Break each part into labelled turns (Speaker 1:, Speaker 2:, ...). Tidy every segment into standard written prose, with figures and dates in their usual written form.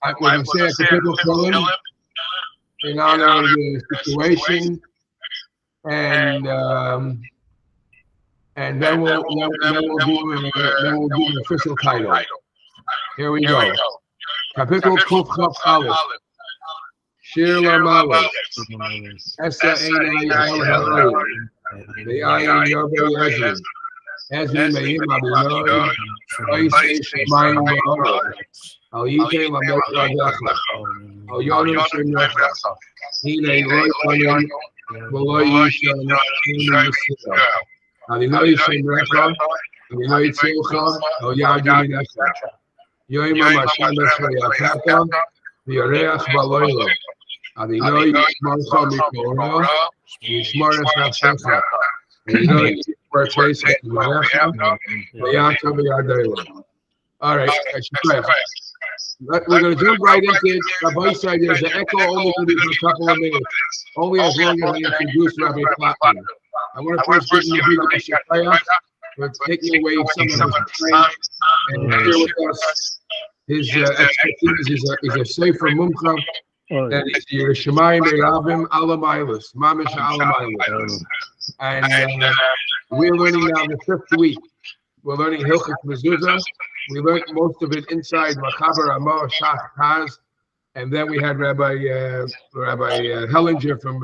Speaker 1: We're going to say a couple of in honor of the situation, and then we'll do an official title. Here we go. Kapitel Kuf Chaf Aleph. Shir Lamaleh. Esa Einai El Ha'or. Ve'ayin Yovei Ezri. Ezri Me'im Adonai. Oisei Shemayim Ba'or. Al Yitei Lamet Radecha. Al Yonu Shemecha. Hinei Roi Panim. V'loi Yishon Shini Yisrael. Adonai Shemecha. Adonai Tzilcha. Al Yadu Minecha. Yoim HaMashem Eshayachata. V'yareach V'loilo. Adonai Yishmarcha Mikora. Yishmar Es Nafshecha. Adonai Yishmarcha Mikora. V'yata V'yadayla. All right, I should pray. We're going to jump right into it. Rabbi said there's an echo only going to be for a couple of minutes, only as long as I introduce Rabbi Clapman. I want to first give you the Shekayah, but taking away some of his time and share with us his expertise. Is a Sofer Mumcha that is Yerushalayim Meravim Alamaylis, Mamish Alamaylis. And we're learning now the 5th week. We're learning Hilchot Mezuzah. We learned most of it inside Machaber Amor Shach Taz, and then we had Rabbi Hellinger from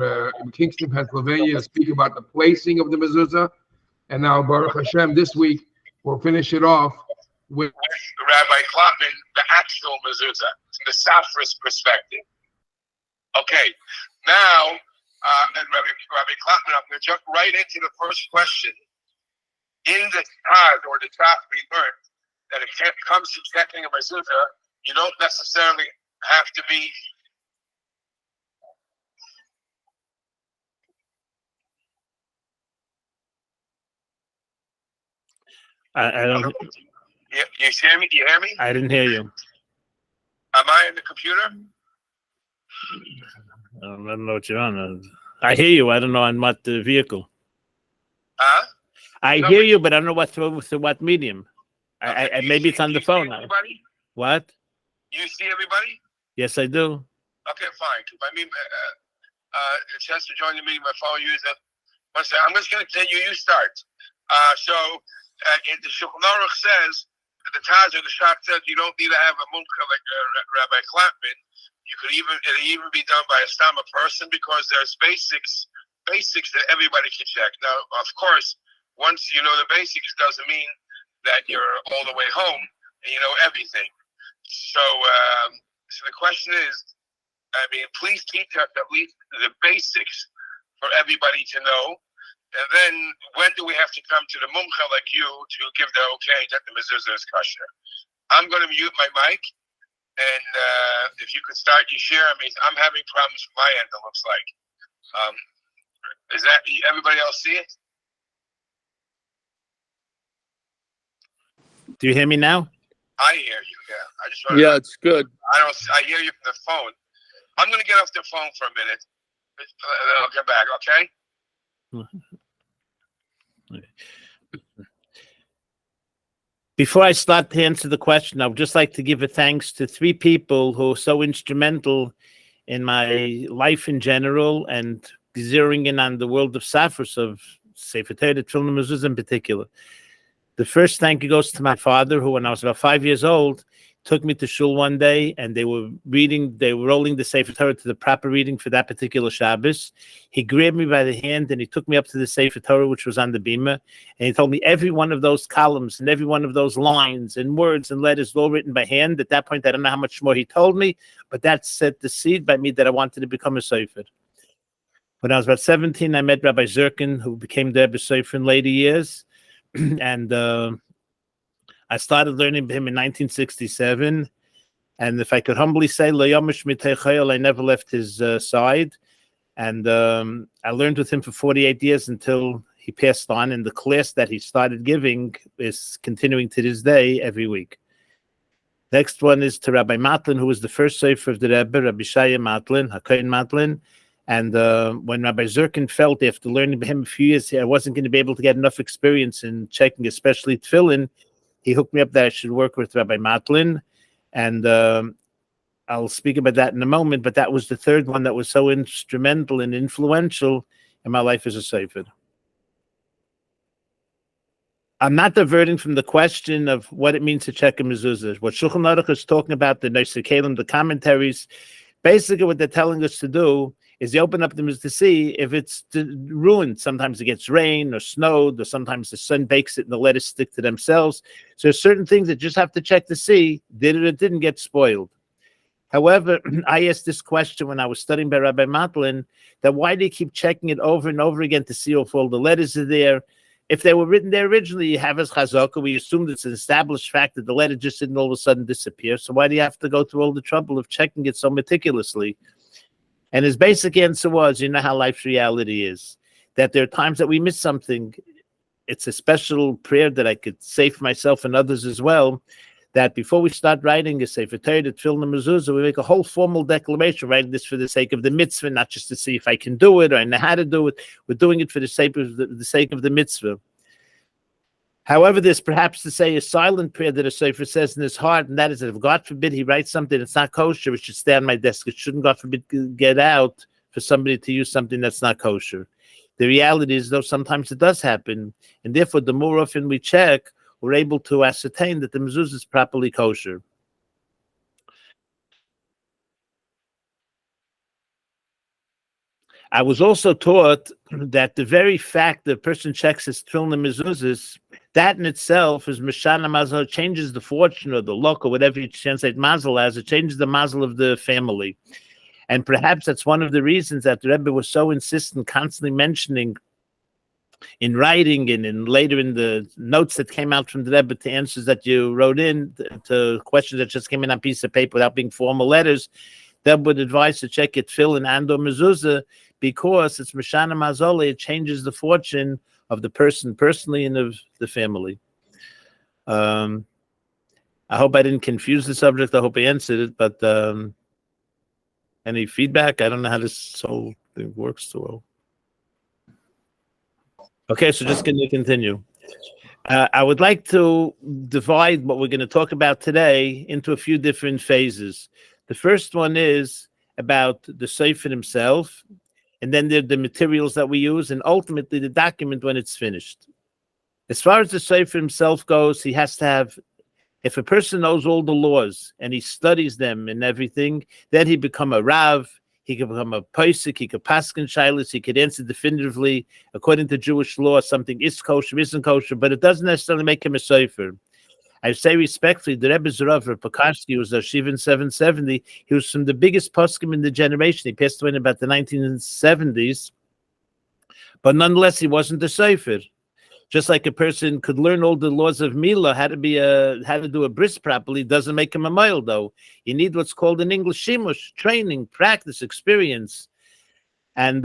Speaker 1: Kingston, Pennsylvania, speak about the placing of the mezuzah. And now Baruch Hashem, this week we'll finish it off with
Speaker 2: Rabbi Clapman, the actual mezuzah, the Safra's perspective. Okay, now and Rabbi Clapman, I'm going to jump right into the first question. In the Taz or the Taz we learned that it comes to checking a mezuzah, you don't necessarily have to be.
Speaker 3: I don't.
Speaker 2: You hear me? Do you hear me?
Speaker 3: I didn't hear you.
Speaker 2: Am I in the computer?
Speaker 3: I don't know what you're on. I hear you. I don't know on what vehicle.
Speaker 2: Huh?
Speaker 3: I hear you, but I don't know through what medium.
Speaker 2: Okay.
Speaker 3: Maybe it's on the phone.
Speaker 2: Everybody?
Speaker 3: What?
Speaker 2: You see everybody?
Speaker 3: Yes, I do.
Speaker 2: Okay, fine. I mean, it says to join the meeting. My phone user. One second. I'm just going to tell you. You start. The Shulchan Aruch says the Taz or the Shach says you don't need to have a mumcha like Rabbi Clapman. It'll even be done by a stammer person because there's basics that everybody can check. Now, of course, once you know the basics, doesn't mean that you're all the way home and you know everything. So the question is, please teach us at least the basics for everybody to know. And then when do we have to come to the mumcha like you to give the okay that the mezuzah is kosher? I'm going to mute my mic. And if you could start your share, I'm having problems from my end, it looks like. Is that, everybody else see it?
Speaker 3: Do you hear me now?
Speaker 2: I hear you, yeah.
Speaker 4: Yeah, it's good.
Speaker 2: I hear you from the phone. I'm going to get off the phone for a minute. I'll get back, okay?
Speaker 3: Before I start to answer the question, I would just like to give a thanks to 3 people who are so instrumental in my life in general and zeroing in on the world of Safras, of Sefer Torah, Tefillin, Mezuzah in particular. The first thank you goes to my father, who when I was about 5 years old, took me to shul one day, and they were rolling the Sefer Torah to the proper reading for that particular Shabbos. He grabbed me by the hand and he took me up to the Sefer Torah, which was on the bima, and he told me every one of those columns and every one of those lines and words and letters were all written by hand. At that point, I don't know how much more he told me, but that set the seed by me that I wanted to become a Sofer. When I was about 17, I met Rabbi Zirkin, who became the Rebbe Sofer in later years, and I started learning him in 1967, and if I could humbly say, I never left his side, and I learned with him for 48 years until he passed on, and the class that he started giving is continuing to this day every week. Next one is to Rabbi Matlin, who was the first Sofer of the Rebbe, Rabbi Shaya Matlin, HaKohen Matlin, and when Rabbi Zirkin felt after learning by him a few years, I wasn't going to be able to get enough experience in checking, especially tefillin, he hooked me up that I should work with Rabbi Matlin, And I'll speak about that in a moment, but that was the third one that was so instrumental and influential in my life as a Sofer. I'm not diverting from the question of what it means to check a mezuzah. What Shulchan Aruch is talking about, the Nosei Kelim, the commentaries, basically what they're telling us to do is they open up the mezuzah to see if it's ruined. Sometimes it gets rain or snowed, or sometimes the sun bakes it and the letters stick to themselves. So there's certain things that just have to check to see, did it or didn't get spoiled. However, I asked this question when I was studying by Rabbi Matlin, that why do you keep checking it over and over again to see if all the letters are there? If they were written there originally, you have as chazaka, we assumed it's an established fact that the letter just didn't all of a sudden disappear. So why do you have to go through all the trouble of checking it so meticulously? And his basic answer was, you know how life's reality is, that there are times that we miss something. It's a special prayer that I could say for myself and others as well, that before we start writing a Sefer Torah, the Tefillin, and Mezuzah, we make a whole formal declaration, writing this for the sake of the mitzvah, not just to see if I can do it or I know how to do it. We're doing it for the sake of the mitzvah. However, there's perhaps to say a silent prayer that a Sofer says in his heart, and that is that if God forbid he writes something that's not kosher, it should stay on my desk. It shouldn't, God forbid, get out for somebody to use something that's not kosher. The reality is, though, sometimes it does happen, and therefore, the more often we check, we're able to ascertain that the mezuzah is properly kosher. I was also taught that the very fact that a person checks his tefillin and mezuzahs, that in itself is mishana mazel, changes the fortune or the luck or whatever you translate mazel as, it changes the mazel of the family. And perhaps that's one of the reasons that the Rebbe was so insistent, constantly mentioning in writing and later in the notes that came out from the Rebbe to answers that you wrote in, to questions that just came in on a piece of paper without being formal letters, that would advise to check it tefillin and or mezuzah, because it's Mishana Mazole, it changes the fortune of the person personally and of the family. I hope I didn't confuse the subject. I hope I answered it, but any feedback? I don't know how this whole thing works so well. Okay, so just going to continue. I would like to divide what we're going to talk about today into a few different phases. The first one is about the Sofer himself, and then there are the materials that we use, and ultimately the document when it's finished. As far as the Sofer himself goes, he has to have, if a person knows all the laws and he studies them and everything, then he become a Rav, he could become a Pesach, he could paskin shilas, he could answer definitively, according to Jewish law, something is kosher, isn't kosher, but it doesn't necessarily make him a Sofer. I say respectfully, the Rebbe's Rav Pekarsky was a Shivan 770. He was from the biggest poskim in the generation. He passed away in about the 1970s, but nonetheless, he wasn't a Sofer. Just like a person could learn all the laws of Mila, how to do a bris properly, doesn't make him a mile, though. You need what's called in English shimush, training, practice, experience. And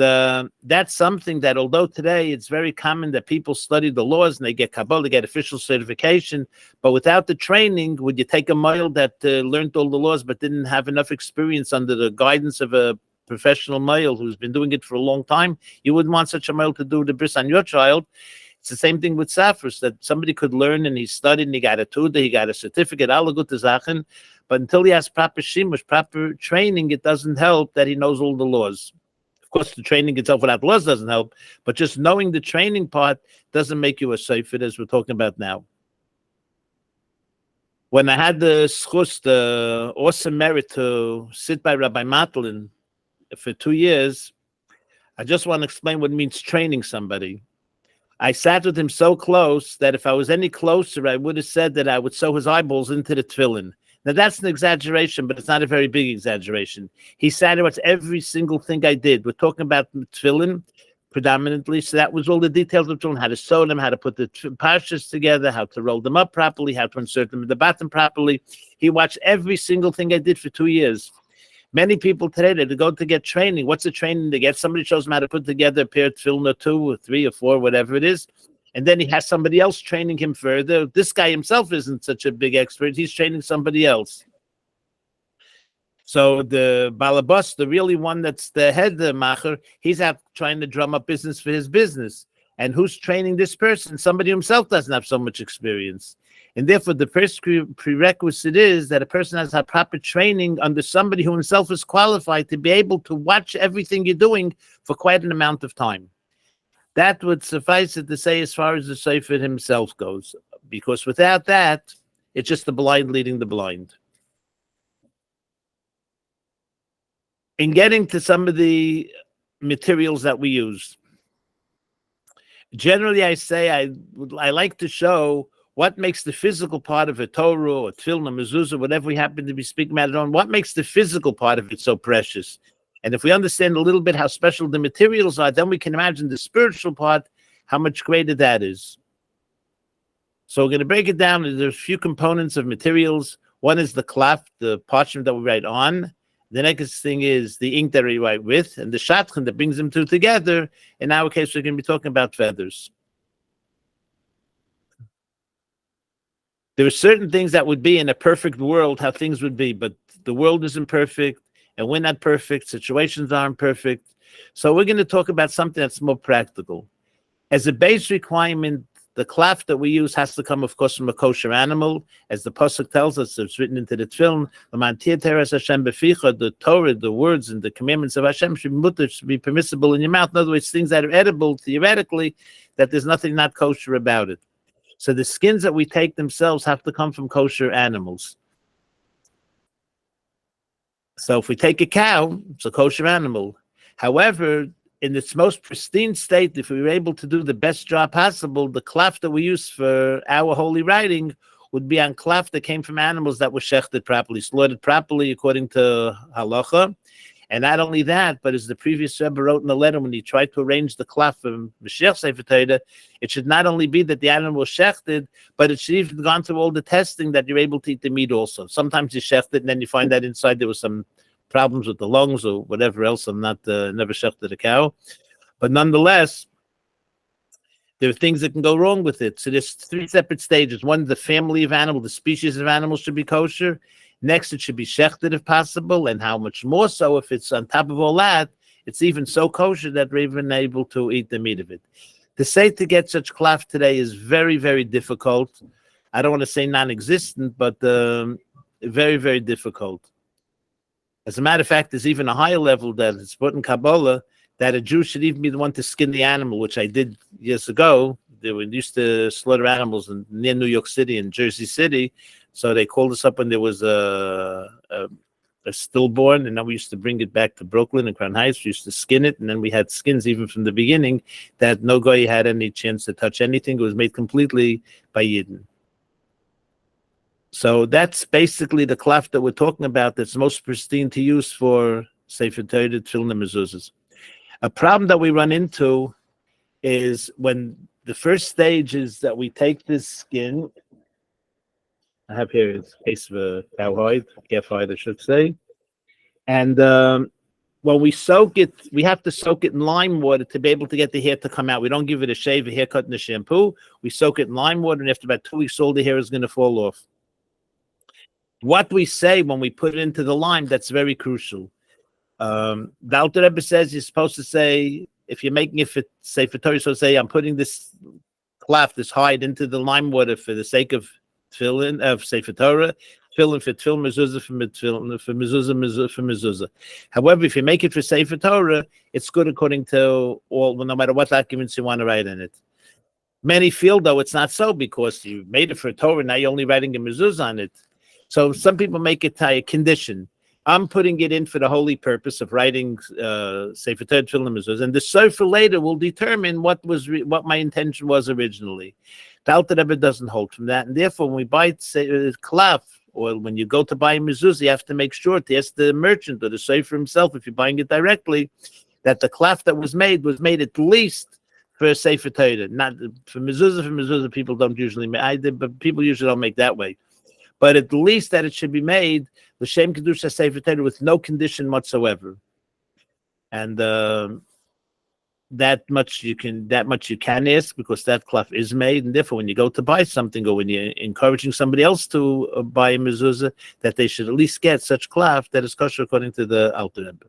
Speaker 3: that's something that, although today it's very common that people study the laws and they get Kabbalah, they get official certification, but without the training, would you take a mile that learned all the laws but didn't have enough experience under the guidance of a professional male who's been doing it for a long time? You wouldn't want such a male to do the bris on your child. It's the same thing with Safras, that somebody could learn and he studied and he got a tuda, he got a certificate, alle gute Sachen, but until he has proper shimush, proper training, it doesn't help that he knows all the laws. Of course, the training itself without laws doesn't help, but just knowing the training part doesn't make you a Sofer, as we're talking about now. When I had the schus, the awesome merit to sit by Rabbi Matlin for 2 years, I just want to explain what it means training somebody. I sat with him so close that if I was any closer, I would have said that I would sew his eyeballs into the tefillin. Now, that's an exaggeration, but it's not a very big exaggeration. He sat with every single thing I did. We're talking about tefillin predominantly, so that was all the details of tefillin, how to sew them, how to put the parshas together, how to roll them up properly, how to insert them in the bottom properly. He watched every single thing I did for 2 years. Many people today, they go to get training. What's the training they get? Somebody shows them how to put together a pair of tefillin or 2 or 3 or 4, whatever it is. And then he has somebody else training him further. This guy himself isn't such a big expert. He's training somebody else. So the balabas, the really one that's the head, the macher, he's out trying to drum up business for his business. And who's training this person? Somebody himself doesn't have so much experience. And therefore, the first prerequisite is that a person has had proper training under somebody who himself is qualified to be able to watch everything you're doing for quite an amount of time. That would suffice it to say as far as the Sofer himself goes, because without that, it's just the blind leading the blind. In getting to some of the materials that we use, generally I say I like to show what makes the physical part of a Torah or Tefillin, Mezuzah, whatever we happen to be speaking about it on, what makes the physical part of it so precious. And if we understand a little bit how special the materials are, then we can imagine the spiritual part, how much greater that is. So we're going to break it down. There's a few components of materials. One is the klaf, the parchment that we write on. The next thing is the ink that we write with, and the shatchan that brings them two together. In our case, we're going to be talking about feathers. There are certain things that would be in a perfect world, how things would be, but the world isn't perfect, and we're not perfect. Situations aren't perfect. So we're going to talk about something that's more practical. As a base requirement, the klaf that we use has to come, of course, from a kosher animal. As the pasuk tells us, it's written into the Tefillin, the Torah, the words and the commandments of Hashem should be permissible in your mouth. In other words, things that are edible, theoretically, that there's nothing not kosher about it. So the skins that we take themselves have to come from kosher animals. So if we take a cow, it's a kosher animal. However, in its most pristine state, if we were able to do the best job possible, the klaf that we use for our holy writing would be on klaf that came from animals that were shechted properly, slaughtered properly according to halacha. And not only that, but as the previous Rebbe wrote in the letter, when he tried to arrange the klaf from Mashiach Sefer Torah, it should not only be that the animal was shechted, but it should even gone through all the testing that you're able to eat the meat also. Sometimes you shecht it, and then you find that inside there was some problems with the lungs or whatever else. I'm not never shechted a cow, but nonetheless, there are things that can go wrong with it. So there's three separate stages. One, the family of animal, the species of animals should be kosher. Next, it should be shechted if possible, and how much more so if it's on top of all that, it's even so kosher that we're even able to eat the meat of it. To say to get such klaf today is very, very difficult. I don't want to say non-existent, but very, very difficult. As a matter of fact, there's even a higher level that it's put in Kabbalah that a Jew should even be the one to skin the animal, which I did years ago. They were used to slaughter animals near New York City and Jersey City. So they called us up when there was a stillborn, and then we used to bring it back to Brooklyn and Crown Heights. We used to skin it, and then we had skins even from the beginning that no guy had any chance to touch anything. It was made completely by Yidden. So that's basically the klaf that we're talking about that's most pristine to use for Sefer Torah, Tefillin, and Mezuzahs. A problem that we run into is when the first stage is that we take this skin. I have here a case of a cow hide, calf hide, I should say. And when we soak it, we have to soak it in lime water to be able to get the hair to come out. We don't give it a shave, a haircut, and a shampoo. We soak it in lime water, and after about 2 weeks, all the hair is going to fall off. What we say when we put it into the lime, that's very crucial. The Alter Rebbe says you're supposed to say, if you're making it for Sefer Torah, so say, I'm putting this klaf, this hide, into the lime water for the sake of Tefillin, of Sefer Torah, Tefillin for Tefillin, Mezuzah for Tefillin, for Mezuzah for Mezuzah. However, if you make it for Sefer Torah, it's good according to all, no matter what documents you want to write in it. Many feel, though, it's not so because you made it for Torah, now you're only writing a Mezuzah on it. So some people make it a condition. I'm putting it in for the holy purpose of writing Sefer Torah, Tefillin, and Mezuzah, and the Sofer later will determine what my intention was originally. The Alter Rebbe doesn't hold from that, and therefore, when we buy klaf, or when you go to buy a Mezuzah, you have to make sure to ask the merchant or the Sofer himself, if you're buying it directly, that the klaf that was made at least for Sefer Torah, not for Mezuzah. For Mezuzah, people don't usually make. I did, but people usually don't make that way. But at least that it should be made l'shem kedusha Sefer Torah with no condition whatsoever, and that much you can ask because that klaf is made, and therefore when you go to buy something or when you're encouraging somebody else to buy a mezuzah, that they should at least get such klaf that is kosher according to the Alter Rebbe.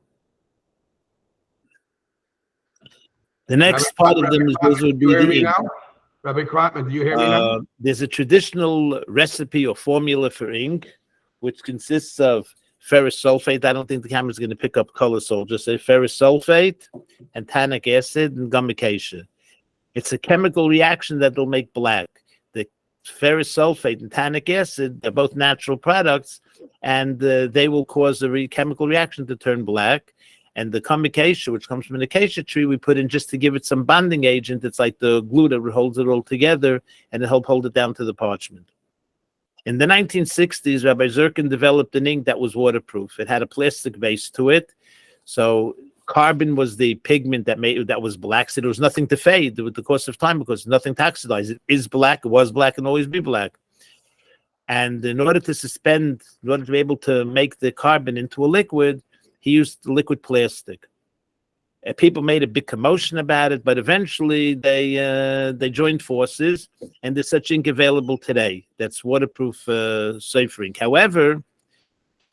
Speaker 3: The next part of the mezuzah would be the ink.
Speaker 1: Rabbi Clapman, do you hear me now?
Speaker 3: There's a traditional recipe or formula for ink, which consists of ferrous sulfate. I don't think the camera's going to pick up color, so I'll just say ferrous sulfate and tannic acid and gum acacia. It's a chemical reaction that will make black. The ferrous sulfate and tannic acid are both natural products, and they will cause a chemical reaction to turn black. And the gum acacia, which comes from an acacia tree, we put in just to give it some bonding agent. It's like the glue that holds it all together, and it helps hold it down to the parchment. In the 1960s, Rabbi Zirkin developed an ink that was waterproof. It had a plastic base to it. So carbon was the pigment that was black. So there was nothing to fade with the course of time because nothing to oxidize. It is black, it was black, and always be black. And in order to be able to make the carbon into a liquid, he used liquid plastic. People made a big commotion about it, but eventually they joined forces, and there's such ink available today. That's waterproof Sofer ink. However,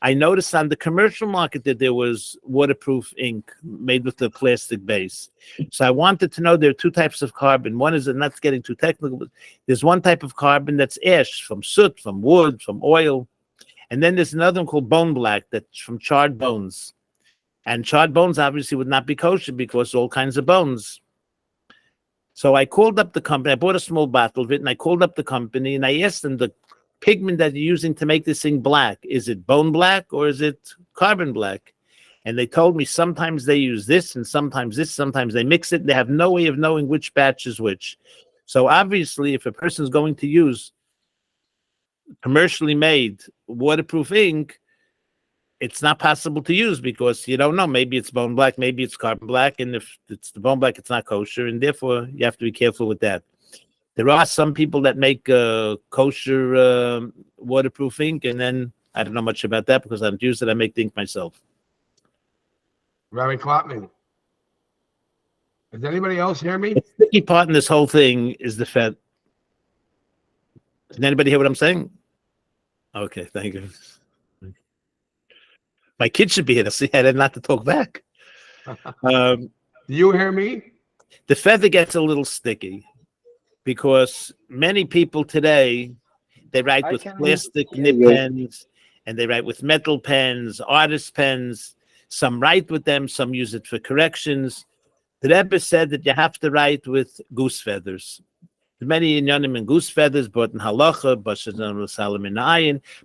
Speaker 3: I noticed on the commercial market that there was waterproof ink made with the plastic base. So I wanted to know there are two types of carbon. One is, not getting too technical, but there's one type of carbon that's ash, from soot, from wood, from oil. And then there's another one called bone black that's from charred bones. And charred bones obviously would not be kosher because all kinds of bones. So I called up the company. I bought a small bottle of it, and I called up the company, and I asked them, the pigment that you're using to make this thing black, is it bone black or is it carbon black? And they told me sometimes they use this and sometimes this, sometimes they mix it. They have no way of knowing which batch is which. So obviously, if a person is going to use commercially made waterproof ink, it's not possible to use because you don't know. Maybe it's bone black, maybe it's carbon black, and if it's the bone black, it's not kosher, and therefore you have to be careful with that. There are some people that make kosher waterproof ink, and then I don't know much about that because I don't use it. I make the ink myself.
Speaker 1: Rabbi Clapman, does anybody else hear me?
Speaker 3: The sticky part in this whole thing is the fat. Can anybody hear what I'm saying? Okay, thank you. My kid should be here to see I did not to talk back.
Speaker 1: Do you hear me?
Speaker 3: The feather gets a little sticky because many people today, they write with plastic nib pens and they write with metal pens, artist pens. Some write with them, some use it for corrections. The Rebbe said that you have to write with goose feathers. Many inyanim and goose feathers, but in halacha,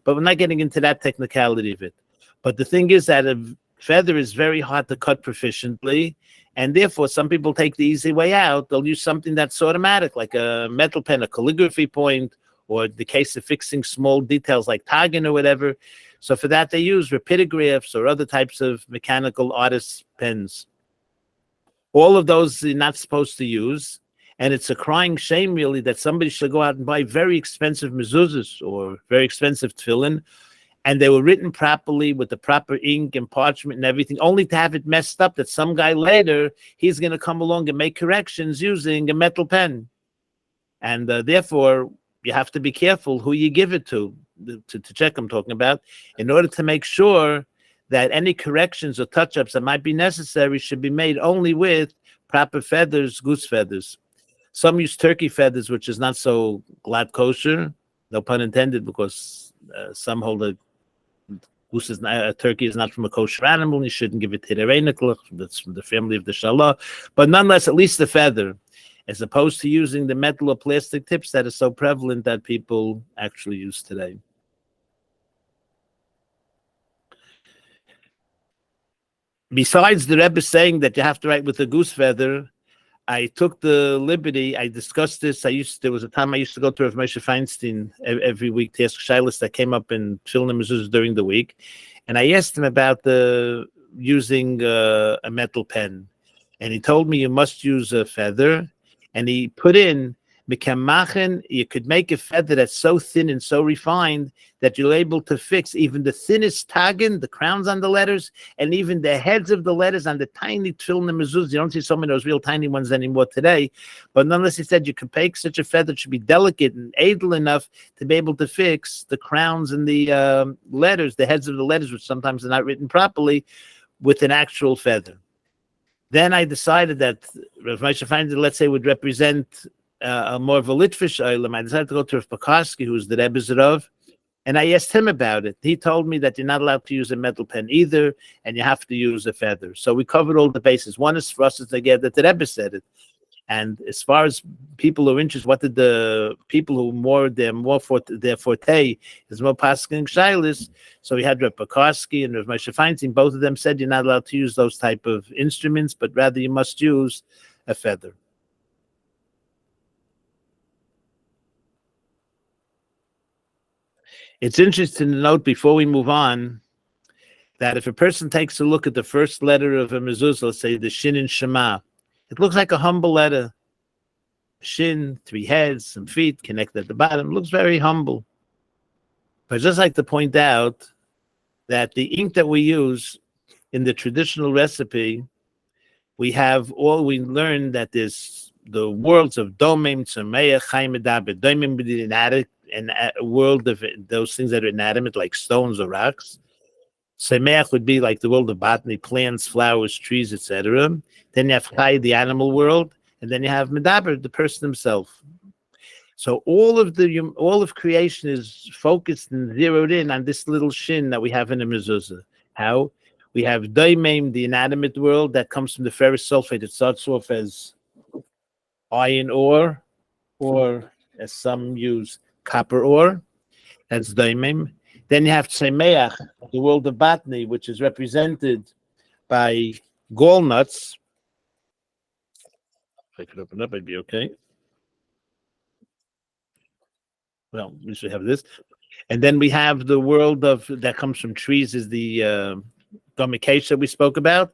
Speaker 3: but we're not getting into that technicality of it. But the thing is that a feather is very hard to cut proficiently, and therefore some people take the easy way out. They'll use something that's automatic, like a metal pen, a calligraphy point, or the case of fixing small details like tagging or whatever. So for that, they use rapidographs or other types of mechanical artist pens. All of those you're not supposed to use, and it's a crying shame, really, that somebody should go out and buy very expensive mezuzahs or very expensive tefillin, and they were written properly with the proper ink and parchment and everything, only to have it messed up that some guy later, he's going to come along and make corrections using a metal pen. And therefore, you have to be careful who you give it to check I'm talking about, in order to make sure that any corrections or touch-ups that might be necessary should be made only with proper feathers, goose feathers. Some use turkey feathers, which is not so glad kosher, no pun intended, because some hold a turkey is not from a kosher animal, and you shouldn't give it to the that's from the family of the shalah. But nonetheless, at least the feather, as opposed to using the metal or plastic tips that are so prevalent that people actually use today. Besides the Rebbe saying that you have to write with a goose feather, I took the liberty, I discussed this. There was a time I used to go to Rav Moshe Feinstein every week to ask Shilas that came up in Tefillin and Mezuzah during the week. And I asked him about using a metal pen. And he told me you must use a feather. And he put in, you could make a feather that's so thin and so refined that you're able to fix even the thinnest tagin, the crowns on the letters, and even the heads of the letters on the tiny tefillin and mezuzah. You don't see so many of those real tiny ones anymore today. But nonetheless, he said you can make such a feather that should be delicate and edel enough to be able to fix the crowns and the letters, the heads of the letters, which sometimes are not written properly, with an actual feather. Then I decided that Rav Moshe Feinstein, let's say, would represent more of a Litvish Olam. I decided to go to Rav Pekarski, who's the Rebbe's Rav, and I asked him about it. He told me that you're not allowed to use a metal pen either, and you have to use a feather. So we covered all the bases. One is for us is to get that the Rebbe said it. And as far as people who are interested, what did the people who their forte is more paskin shailis? So we had Rav Pekarski and Rav Moshe Feinstein. Both of them said you're not allowed to use those type of instruments, but rather you must use a feather. It's interesting to note before we move on that if a person takes a look at the first letter of a mezuzah, let's say the Shin in Shema, it looks like a humble letter. Shin, 3 heads, some feet connected at the bottom. Looks very humble. But I'd just like to point out that the ink that we use in the traditional recipe, we learned that there's the worlds of Domim, Tzameach, Chaim, Medaber. Domim would be a world of those things that are inanimate, like stones or rocks. Tzameach would be like the world of botany, plants, flowers, trees, etc. Then you have Chai, the animal world, and then you have Medaber, the person himself. So all of creation is focused and zeroed in on this little shin that we have in a mezuzah. How? We have Daimim, the inanimate world, that comes from the ferrous sulfate. It starts off as iron ore, or as some use, copper ore. That's Daimim. Then you have Tzemeach, the world of botany, which is represented by gall nuts. If I could open up, I'd be okay. Well, we should have this. And then we have the world that comes from trees, is the Domikesh that we spoke about.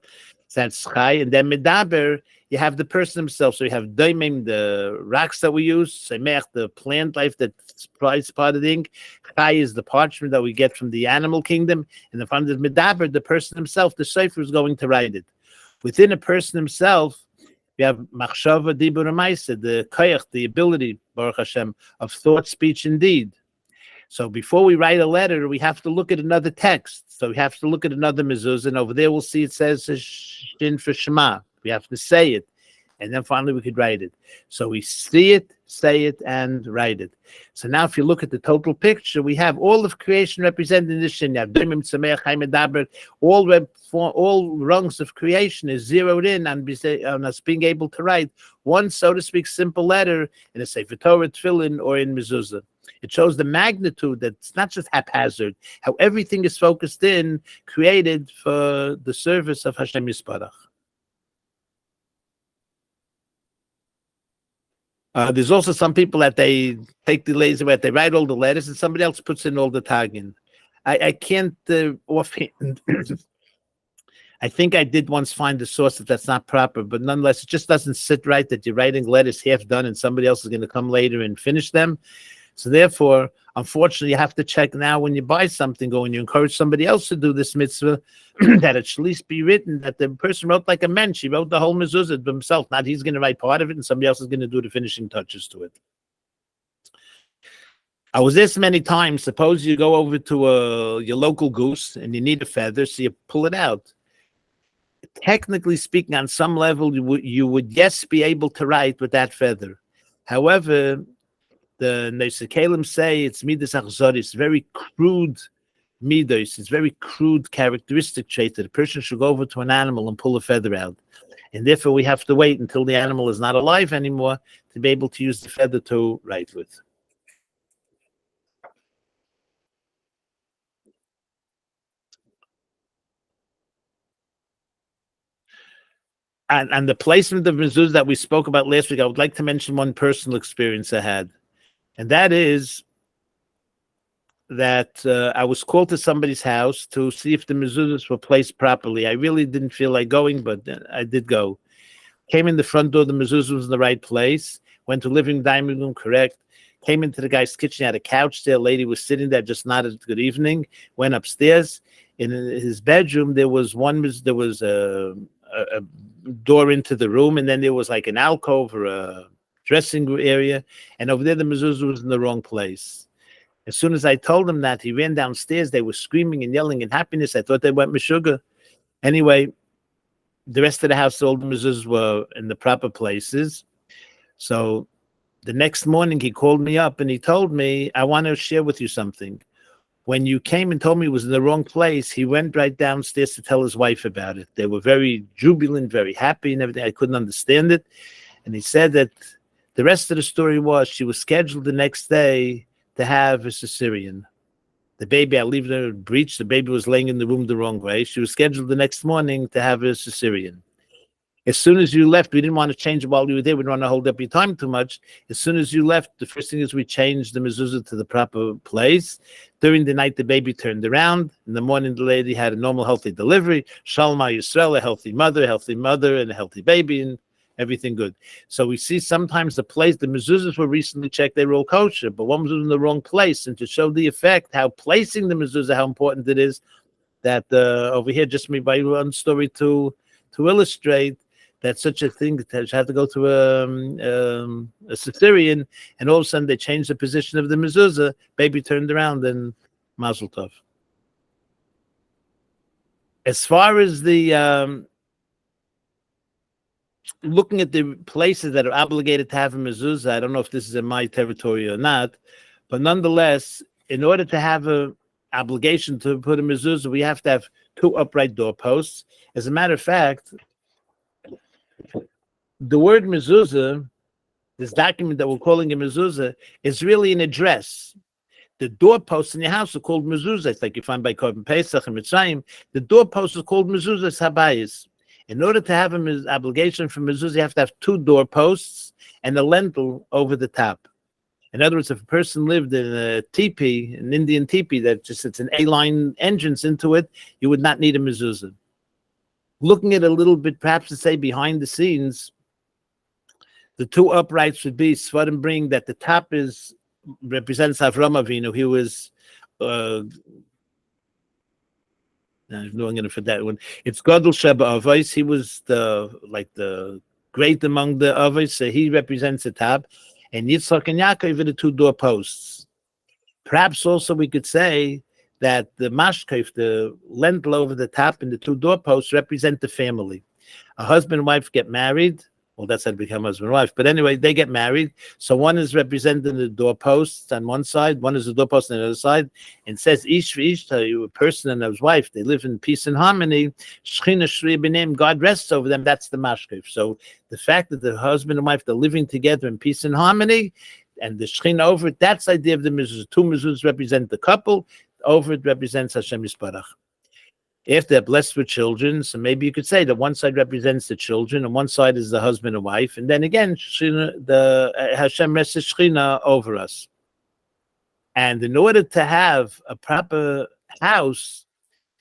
Speaker 3: So that's Chai. And then Medaber, you have the person himself. So you have Daimim, the rocks that we use, Semech, the plant life that's part of the ink. Chai is the parchment that we get from the animal kingdom. And the front of Medaber, the person himself, the Sofer is going to write it. Within a person himself, we have Machshava, Dibur, and Maisa, the Koyach, the ability, Baruch Hashem, of thought, speech, and deed. So before we write a letter, we have to look at another text. So we have to look at another mezuzah, and over there we'll see it says Shin for Shema. We have to say it, and then finally we could write it. So we see it, say it, and write it. So now if you look at the total picture, we have all of creation represented in this Shin. You have Dimim, Tzameach, Chaim, Medaber. All rungs of creation is zeroed in on us being able to write one, so to speak, simple letter in a Sefer Torah, Tefillin, or in mezuzah. It shows the magnitude that it's not just haphazard, how everything is focused in, created for the service of Hashem Yisparach. There's also some people that they take the laser way, they write all the letters, and somebody else puts in all the tagging. I can't offhand. I think I did once find the source that that's not proper, but nonetheless, it just doesn't sit right that you're writing letters half done and somebody else is going to come later and finish them. So therefore, unfortunately, you have to check now when you buy something or when you encourage somebody else to do this mitzvah, that it should at least be written that the person wrote like a mensch. He wrote the whole mezuzah himself. Not he's going to write part of it and somebody else is going to do the finishing touches to it. I was asked many times, suppose you go over to your local goose and you need a feather, so you pull it out. Technically speaking, on some level, you would yes be able to write with that feather. However, the Nesekalim say it's midas achzoris, very crude midas, it's very crude characteristic trait that a person should go over to an animal and pull a feather out. And therefore we have to wait until the animal is not alive anymore to be able to use the feather to write with. And the placement of mezuzah that we spoke about last week, I would like to mention one personal experience I had. And that is that I was called to somebody's house to see if the mezuzahs were placed properly. I really didn't feel like going, but I did go. Came in the front door, the mezuzah was in the right place. Went to living dining room, correct. Came into the guy's kitchen, had a couch there. A lady was sitting there, just nodded good evening. Went upstairs. In his bedroom, there was a door into the room, and then there was like an alcove or a dressing area, and over there the mezuzah was in the wrong place. As soon as I told him that, he ran downstairs. They were screaming and yelling in happiness. I thought they went meshuggah. Anyway, the rest of the house, all the mezuzahs were in the proper places. So the next morning he called me up and he told me, I want to share with you something. When you came and told me it was in the wrong place, he went right downstairs to tell his wife about it. They were very jubilant, very happy and everything. I couldn't understand it. And he said that the rest of the story was she was scheduled the next day to have a cesarean. The baby, I leave the breech, the baby was laying in the room the wrong way. She was scheduled the next morning to have a cesarean. As soon as you left, we didn't want to change it while you were there. We didn't want to hold up your time too much. As soon as you left, the first thing is we changed the mezuzah to the proper place. During the night, the baby turned around. In the morning, the lady had a normal, healthy delivery. Shalom Yisrael, a healthy mother, and a healthy baby, and everything good. So we see sometimes the mezuzahs were recently checked, they were all kosher, but one was in the wrong place. And to show the effect, how placing the mezuzah, how important it is, that over here, just me by one story to illustrate that such a thing that had to go to a cesarean, and all of a sudden they changed the position of the mezuzah, baby turned around, and mazel tov. As far as the looking at the places that are obligated to have a mezuzah, I don't know if this is in my territory or not, but nonetheless, in order to have a obligation to put a mezuzah, we have to have 2 upright doorposts. As a matter of fact, the word mezuzah, this document that we're calling a mezuzah, is really an address. The doorposts in your house are called mezuzah. It's like you find by Korban Pesach and Mitzrayim. The doorposts are called mezuzah habayis. In order to have an obligation for mezuzah, you have to have 2 doorposts and a lintel over the top. In other words, if a person lived in a teepee, an Indian teepee that just it's an A-line entrance into it, you would not need a mezuzah. Looking at a little bit, perhaps to say behind the scenes, the 2 uprights would be Svarim bring that the top represents Avram Avinu. He was I'm going to for that one. It's Gadol Sheba Avos. He was the great among the Avos, so he represents the top. And Yitzchak and Yaakov are the 2 doorposts. Perhaps also we could say that the mashkef, the lintel over the top, and the 2 doorposts represent the family. A husband and wife get married. Well, that's how they become husband and wife. But anyway, they get married. So one is representing the doorposts on one side, one is the doorpost on the other side. And says, Ish v'ishta, a person and his wife, they live in peace and harmony. Shechina shri b'neim, God rests over them. That's the mashkef. So the fact that the husband and wife, they're living together in peace and harmony, and the Shechina over it, that's the idea of the mezuzah. 2 mezuzahs represent the couple. Over it represents Hashem Yisparach. If they're blessed with children, so maybe you could say that one side represents the children and one side is the husband and wife, and then again, the Hashem rests Shechina over us. And in order to have a proper house,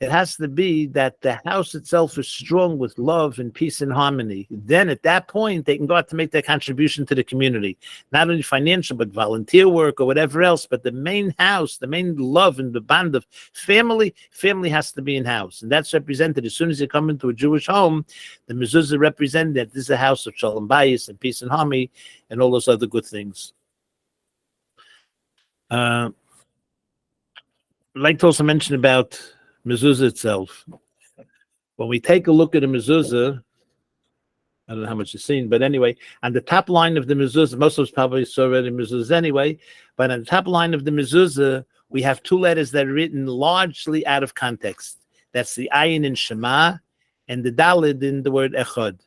Speaker 3: it has to be that the house itself is strong with love and peace and harmony. Then at that point, they can go out to make their contribution to the community, not only financial, but volunteer work or whatever else. But the main house, the main love and the bond of family has to be in house. And that's represented as soon as you come into a Jewish home, the mezuzah represent that this is a house of shalom bayis and peace and harmony and all those other good things. I'd like to also mention about mezuzah itself. When we take a look at a mezuzah, I don't know how much you've seen, but anyway, on the top line of the mezuzah, most of us probably saw already mezuzahs anyway, but on the top line of the mezuzah, we have 2 letters that are written largely out of context. That's the ayin in Shema and the dalid in the word echad.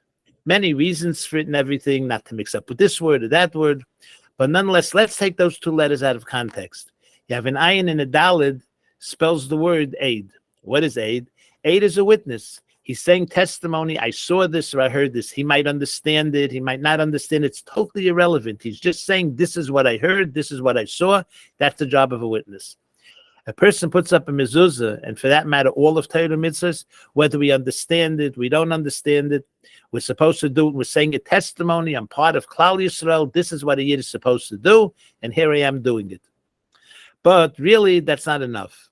Speaker 3: Many reasons for it and everything, not to mix up with this word or that word, but nonetheless, let's take those 2 letters out of context. You have an ayin and a dalid, spells the word aid. What is aid? Aid is a witness. He's saying testimony. I saw this or I heard this. He might understand it. He might not understand it. It's totally irrelevant. He's just saying, this is what I heard. This is what I saw. That's the job of a witness. A person puts up a mezuzah, and for that matter, all of Torah mitzvahs, whether we understand it, we don't understand it, we're supposed to do it. We're saying a testimony. I'm part of Klal Yisrael. This is what a Yid is supposed to do, and here I am doing it. But really, that's not enough.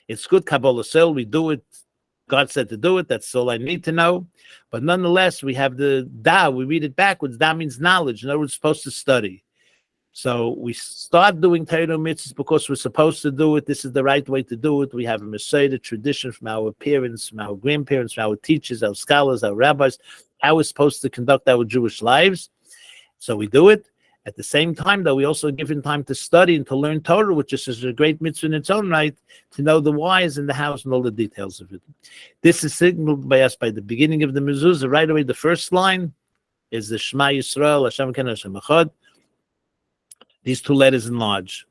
Speaker 3: It's good Kabbalah Sil, we do it. God said to do it. That's all I need to know. But nonetheless, we have the Da. We read it backwards. Da means knowledge. In other words, we're supposed to study. So we start doing Torah mitzvahs because we're supposed to do it. This is the right way to do it. We have a Messiah tradition from our parents, from our grandparents, from our teachers, our scholars, our rabbis, how we're supposed to conduct our Jewish lives. So we do it. At the same time, though, we also give in time to study and to learn Torah, which is a great mitzvah in its own right, to know the whys and the hows and all the details of it. This is signaled by us by the beginning of the Mezuzah. Right away, the first line is the Shema Yisrael, Hashem Ken Hashem Echad. These two letters enlarge.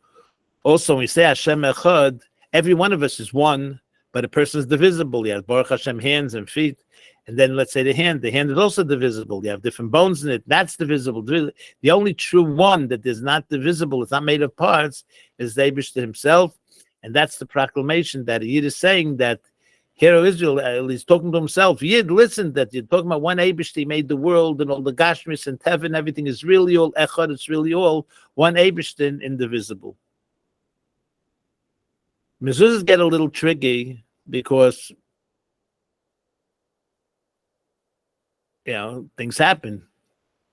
Speaker 3: Also, when we say Hashem Echad, every one of us is one, but a person is divisible. You have Baruch Hashem hands and feet. And then let's say the hand is also divisible. You have different bones in it. That's divisible. The only true one that is not divisible, it's not made of parts, is the Eibishter himself. And that's the proclamation that Yid is saying that Hero Israel, he's talking to himself. Yid, listen, that you're talking about one Eibishter, he made the world and all the Gashmis and Tevin, everything is really all Echad, it's really all one Eibishter, indivisible. Mezuzahs get a little tricky because things happen.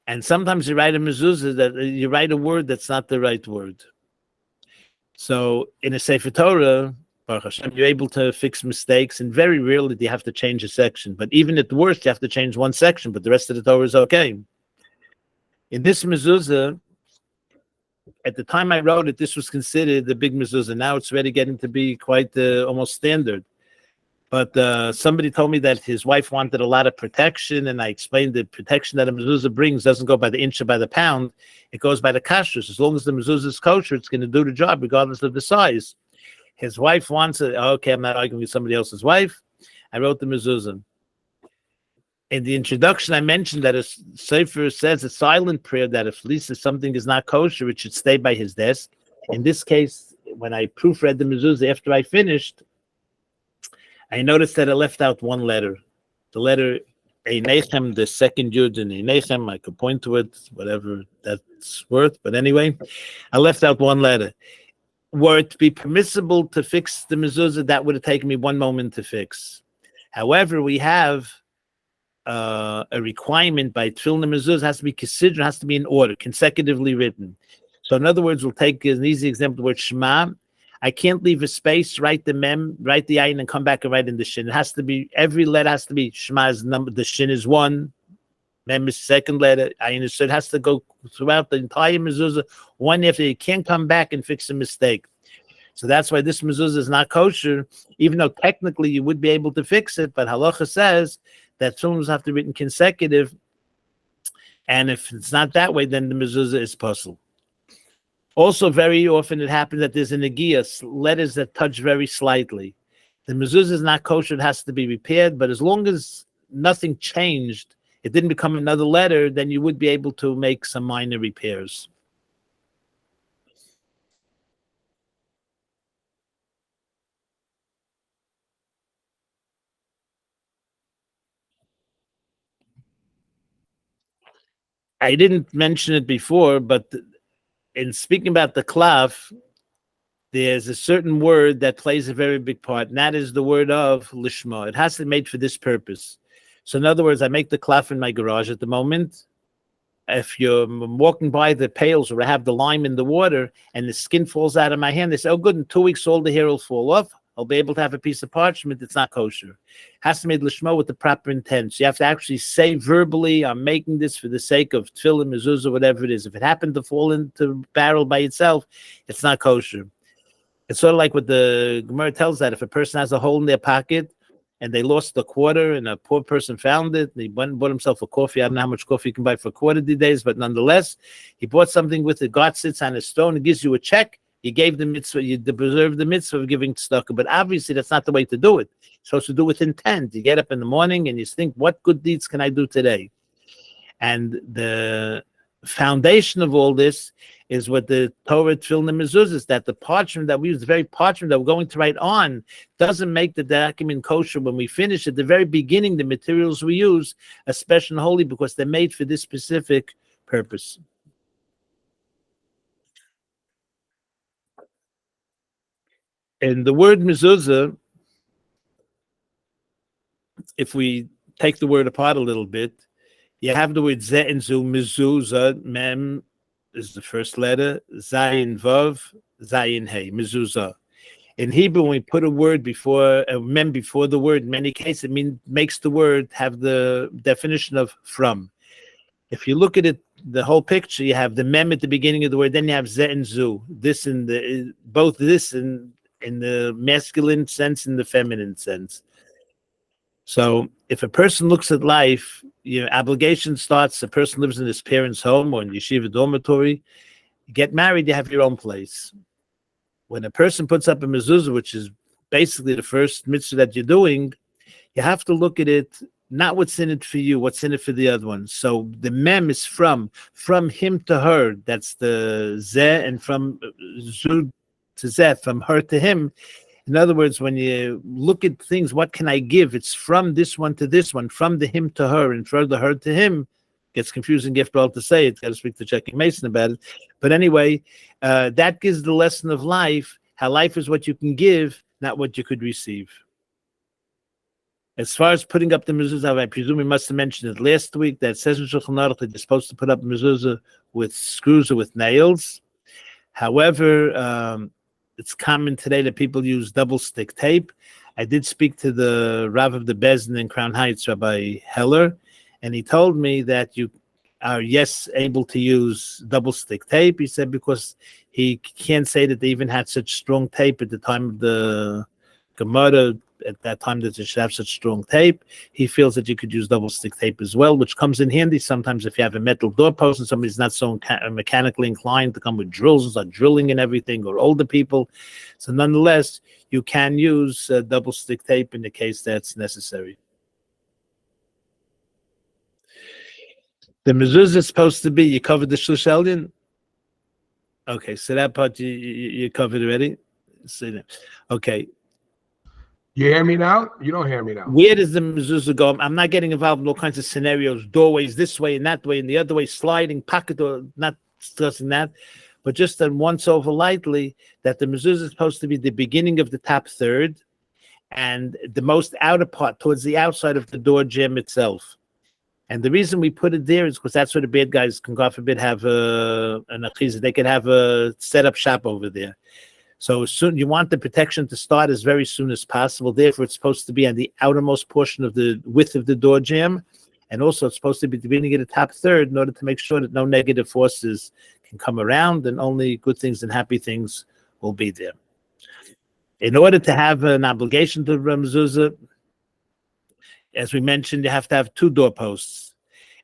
Speaker 3: And sometimes you write a mezuzah that you write a word that's not the right word. So in a Sefer Torah, Baruch Hashem, you're able to fix mistakes, and very rarely do you have to change a section. But even at the worst, you have to change one section, but the rest of the Torah is okay. In this mezuzah, at the time I wrote it, this was considered the big mezuzah. Now it's already getting to be quite almost standard. But somebody told me that his wife wanted a lot of protection, and I explained the protection that a mezuzah brings doesn't go by the inch or by the pound. It goes by the kashrus. As long as the mezuzah is kosher, it's going to do the job regardless of the size. His wife wants it. Okay, I'm not arguing with somebody else's wife. I wrote the mezuzah. In the introduction, I mentioned that a Sofer says a silent prayer that if at least if something is not kosher, it should stay by his desk. In this case, when I proofread the mezuzah after I finished, I noticed that I left out one letter. The letter Einechem, the second yud in Einechem, I could point to it, whatever that's worth. But anyway, I left out one letter. Were it to be permissible to fix the mezuzah, that would have taken me one moment to fix. However, we have a requirement by Tefillin and Mezuzah has to be considered, has to be in order, consecutively written. So in other words, we'll take an easy example, the word Shema. I can't leave a space, write the mem, write the ayin, and come back and write in the shin. It has to be, every letter has to be, Shema is number, the shin is one, mem is second letter, ayin is, so it has to go throughout the entire mezuzah, one after. You can't come back and fix a mistake. So that's why this mezuzah is not kosher, even though technically you would be able to fix it, but halacha says that films have to be written consecutive, and if it's not that way, then the mezuzah is puzzle. Also, very often it happens that there's a negiah, letters that touch very slightly. The mezuzah is not kosher, it has to be repaired, but as long as nothing changed, it didn't become another letter, then you would be able to make some minor repairs. I didn't mention it before, but in speaking about the klaf, there's a certain word that plays a very big part, and that is the word of lishma. It has to be made for this purpose. So in other words, I make the klaf in my garage at the moment. If you're walking by the pails where I have the lime in the water and the skin falls out of my hand, they say, oh good, in 2 weeks all the hair will fall off. I'll be able to have a piece of parchment. It's not kosher. It has to be made lishma with the proper intent. So you have to actually say verbally, I'm making this for the sake of tefillin, mezuzah, whatever it is. If it happened to fall into the barrel by itself, it's not kosher. It's sort of like what the Gemara tells that if a person has a hole in their pocket and they lost a quarter and a poor person found it, and he went and bought himself a coffee. I don't know how much coffee you can buy for a quarter these days, but nonetheless, he bought something with it. God sits on a stone and gives you a check. You gave the mitzvah, you preserve the mitzvah of giving tzedakah, but obviously that's not the way to do it. You're supposed to do it with intent. You get up in the morning and you think, what good deeds can I do today? And the foundation of all this is what the Torah, Tefillin, and Mezuzah is, that the parchment that we use, the very parchment that we're going to write on, doesn't make the document kosher when we finish. At the very beginning, the materials we use are special and holy because they're made for this specific purpose. And the word mezuzah, if we take the word apart a little bit, you have the word ze and zu, mezuzah, mem, is the first letter, Zayin Vav, Zayin Hey, Mezuzah. In Hebrew, when we put a word before a mem before the word, in many cases, it makes the word have the definition of from. If you look at it, the whole picture, you have the mem at the beginning of the word, then you have ze and zu. This in the both this in the masculine sense and the feminine sense. So if a person looks at life, your obligation starts. A person lives in his parents' home or in yeshiva dormitory. You get married, you have your own place. When a person puts up a mezuzah, which is basically the first mitzvah that you're doing, you have to look at it, not what's in it for you, what's in it for the other one. So the mem is from him to her. That's the zeh, and from zu to zeh, from her to him. In other words, when you look at things, what can I give? It's from this one to this one, from the him to her, and from the her to him. Gets confusing, gift all to say it. Got to speak to Jackie Mason about it. But anyway, that gives the lesson of life, how life is what you can give, not what you could receive. As far as putting up the mezuzah, I presume we must have mentioned it last week, that says in Shulchan Aruch that you're supposed to put up mezuzah with screws or with nails. However, it's common today that people use double stick tape. I did speak to the Rav of the Bezdin in Crown Heights, Rabbi Heller, and he told me that you are, yes, able to use double stick tape. He said because he can't say that they even had such strong tape at the time of the Gemara, at that time that they should have such strong tape. He feels that you could use double stick tape as well, which comes in handy sometimes if you have a metal doorpost and somebody's not so mechanically inclined to come with drills and start drilling and everything, or older people. So nonetheless, you can use double stick tape in the case that's necessary. The mezuzah is supposed to be, you covered the Shlish Elyon? Okay, so that part you covered already? Okay.
Speaker 1: You hear me now? You don't hear me now.
Speaker 3: Where does the mezuzah go? I'm not getting involved in all kinds of scenarios, doorways this way and that way and the other way, sliding, pocket, or not discussing that, but just once over lightly that the mezuzah is supposed to be the beginning of the top third and the most outer part towards the outside of the door jamb itself. And the reason we put it there is because that's where the bad guys can, God forbid, have an achizah. They could have a set-up shop over there. So soon you want the protection to start as very soon as possible. Therefore, it's supposed to be on the outermost portion of the width of the door jamb. And also it's supposed to be the beginning of the top third in order to make sure that no negative forces can come around and only good things and happy things will be there. In order to have an obligation to mezuzah, as we mentioned, you have to have two doorposts.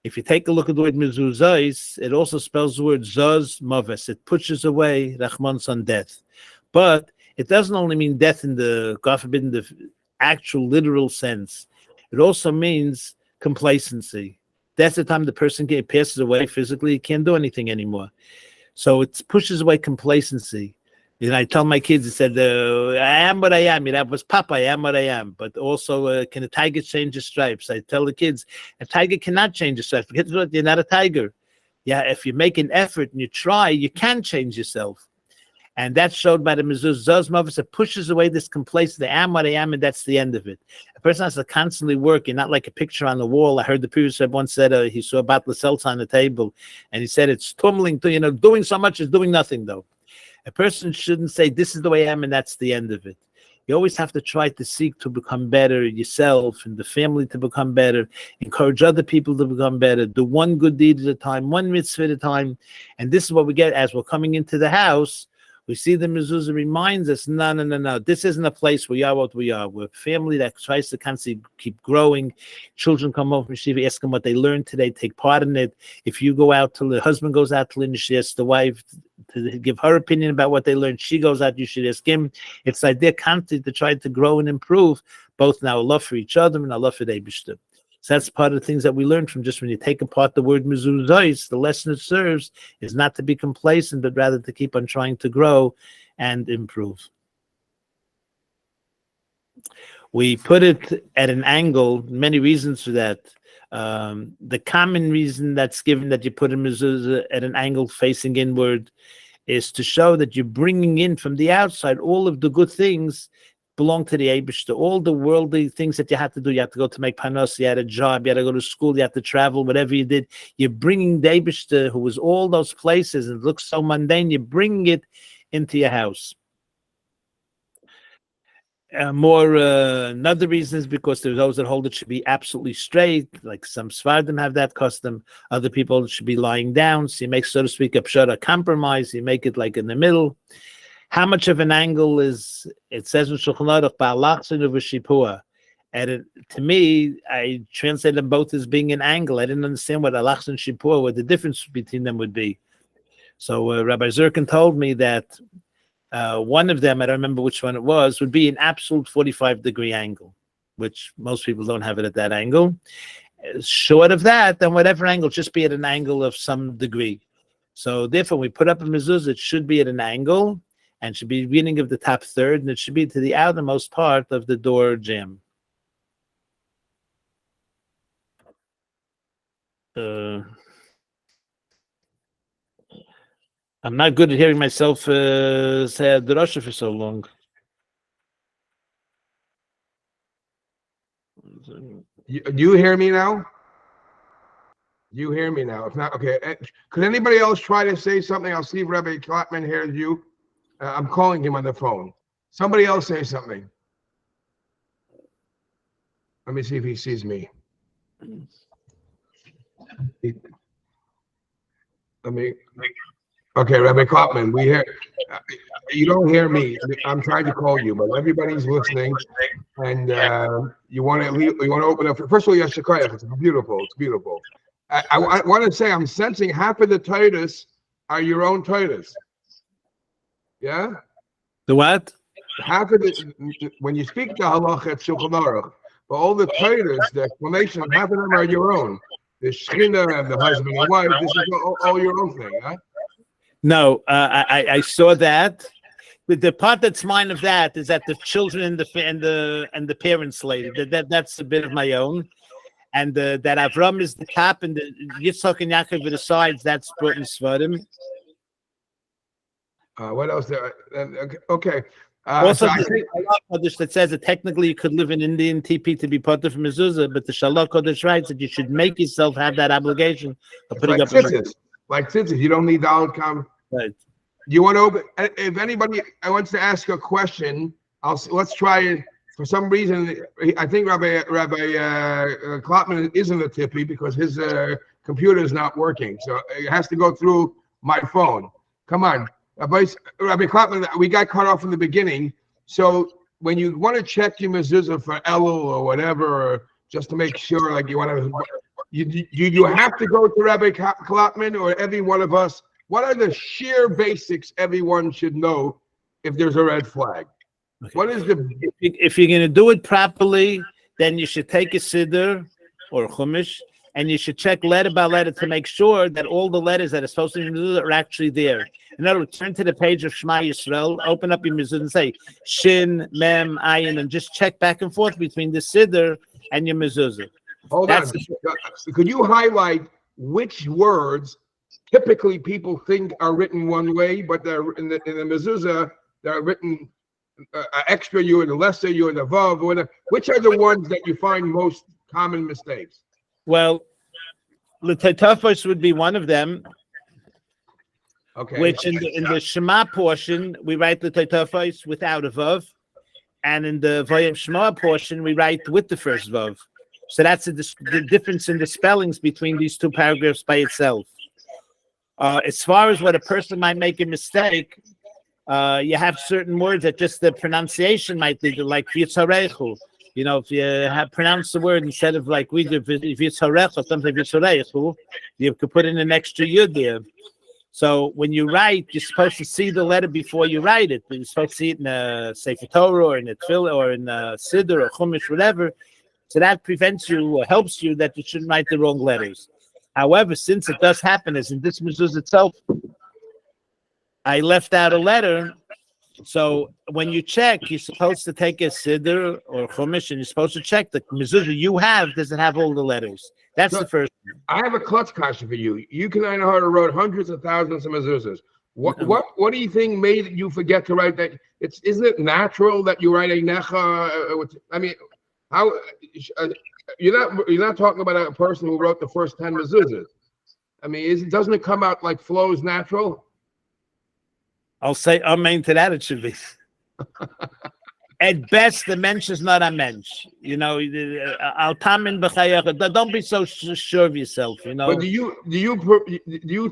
Speaker 3: If you take a look at the word mezuzah, it also spells the word zaz maves. It pushes away Rahman's on death. But it doesn't only mean death in the, God forbid, in the actual literal sense. It also means complacency. That's the time the person passes away physically, he can't do anything anymore. So it pushes away complacency. And I tell my kids, I said, I am what I am. That was Papa, I am what I am. But also, can a tiger change his stripes? I tell the kids, a tiger cannot change his stripes. You're not a tiger. Yeah, if you make an effort and you try, you can change yourself. And that's showed by the mezuzah mavis. It pushes away this complacency. I am what I am, and that's the end of it. A person has to constantly work, and not like a picture on the wall. I heard the previous Rebbe once said he saw a bottle of seltzer on the table, and he said it's tumbling to, doing so much is doing nothing, though. A person shouldn't say, this is the way I am, and that's the end of it. You always have to try to seek to become better yourself and the family to become better, encourage other people to become better, do one good deed at a time, one mitzvah at a time. And this is what we get as we're coming into the house. We see the mezuzah reminds us, no. This isn't a place where we are what we are. We're a family that tries to constantly keep growing. Children come home from Shiva, ask them what they learned today, take part in it. If you go out to, the husband goes out to learn, she asks the wife to give her opinion about what they learned. She goes out, you should ask him. It's like they're constantly to try to grow and improve, both in our love for each other and our love for the Eibishter. So that's part of the things that we learn from just when you take apart the word mezuzah. The lesson it serves is not to be complacent, but rather to keep on trying to grow and improve. We put it at an angle, many reasons for that. The common reason that's given that you put a mezuzah at an angle facing inward is to show that you're bringing in from the outside all of the good things belong to the Eibishter. All the worldly things that you had to do, you had to go to make panos, you had a job, you had to go to school, you had to travel, whatever you did, you're bringing the Eibishter, who was all those places and looks so mundane, you're bringing it into your house. Another reason is because there's those that hold it should be absolutely straight, like some Sephardim have that custom. Other people should be lying down, so you make, so to speak, a pshara compromise, you make it like in the middle. How much of an angle is, it says in Shulchan Aruch, ba'alachsin u'v'shipua. And to me, I translate them both as being an angle. I didn't understand what alachsin and shipua, what the difference between them would be. So Rabbi Zirkin told me that one of them, I don't remember which one it was, would be an absolute 45-degree angle, which most people don't have it at that angle. Short of that, then whatever angle, just be at an angle of some degree. So therefore, we put up a mezuzah, it should be at an angle, and should be the beginning of the top third, and it should be to the outermost part of the door jamb. I'm not good at hearing myself say a drasha for so long.
Speaker 1: Do you hear me now? You hear me now? If not, okay. Could anybody else try to say something? I'll see if Rabbi Clapman hears you. I'm calling him on the phone. Somebody else say something. Let me see if he sees me. Okay, Rabbi Clapman, we hear. You don't hear me. I'm trying to call you, but everybody's listening, and you want to open up. First of all, Yashikayach, it's beautiful. It's beautiful. I want to say I'm sensing half of the Titus are your own Titus. Yeah.
Speaker 3: The what?
Speaker 1: Half of the, when you speak the halacha at Shulchan Aruch, but all the Titus, the explanation, half of them are your own. The Shechina and the husband and wife. This is all your own thing, huh?
Speaker 3: No, I saw that. But the part that's mine of that is that the children and the parents later. That's a bit of my own, and that Avram is the top and the Yitzchak and Yaakov are the sides. That's brought in Svardim.
Speaker 1: What else there? Okay.
Speaker 3: Also, that says that technically you could live in Indian TP to be part of Mezuzah, but the Shalach Kodesh writes that you should make yourself have that obligation of putting up.
Speaker 1: Like tzitzis, you don't need the outcome.
Speaker 3: Right.
Speaker 1: You want to open? If anybody wants to ask a question, let's try it. For some reason, I think Rabbi Clapman isn't a tippy because his computer is not working, so it has to go through my phone. Come on. Rabbi Clapman, we got cut off in the beginning. So when you want to check your mezuzah for Elul or whatever, or just to make sure, like you want to, you have to go to Rabbi Clapman or every one of us. What are the sheer basics everyone should know if there's a red flag? Okay. What is the?
Speaker 3: If you're going to do it properly, then you should take a siddur or chumash, and you should check letter by letter to make sure that all the letters that are supposed to be mezuzah are actually there. In other words, turn to the page of Shema Yisrael, open up your mezuzah and say Shin, Mem, Ayin, and just check back and forth between the siddur and your mezuzah.
Speaker 1: Hold on. Could you highlight which words typically people think are written one way, but they're in the mezuzah, they're written extra you and the lesser you and the vav, whatever. Which are the ones that you find most common mistakes?
Speaker 3: Well, L'Taitafos would be one of them.
Speaker 1: Okay.
Speaker 3: Which in the Shema portion we write L'Taitafos without a vav, and in the Vayim Shema portion we write with the first vav. So that's the difference in the spellings between these two paragraphs by itself. As far as what a person might make a mistake, you have certain words that just the pronunciation might be like Yitzarechu. You know, if you have pronounced the word instead of like we do Yitzarechu or something Yitzarechu, you could put in an extra yud there. So when you write, you're supposed to see the letter before you write it. You're supposed to see it in a Sefer Torah or in a Tefillah or in a Siddur or Chumash, whatever. So that prevents you or helps you that you shouldn't write the wrong letters. However, since it does happen, as in this mezuzah itself, I left out a letter. So when you check, you're supposed to take a siddur or chumash, and you're supposed to check the mezuzah you have. Does it have all the letters? That's the first.
Speaker 1: I have a klutz kasha for you. You can know how to write hundreds of thousands of mezuzahs. What do you think made you forget to write that? Isn't it natural that you write a necha? I mean, how you're not talking about a person who wrote the first 10 mezuzahs. I mean, doesn't it come out like flows natural?
Speaker 3: I'll say amen to that. It should be. At best, the mensch is not a mensch. You know, al tamin b'chayach. Don't be so sure of yourself. You know.
Speaker 1: But do you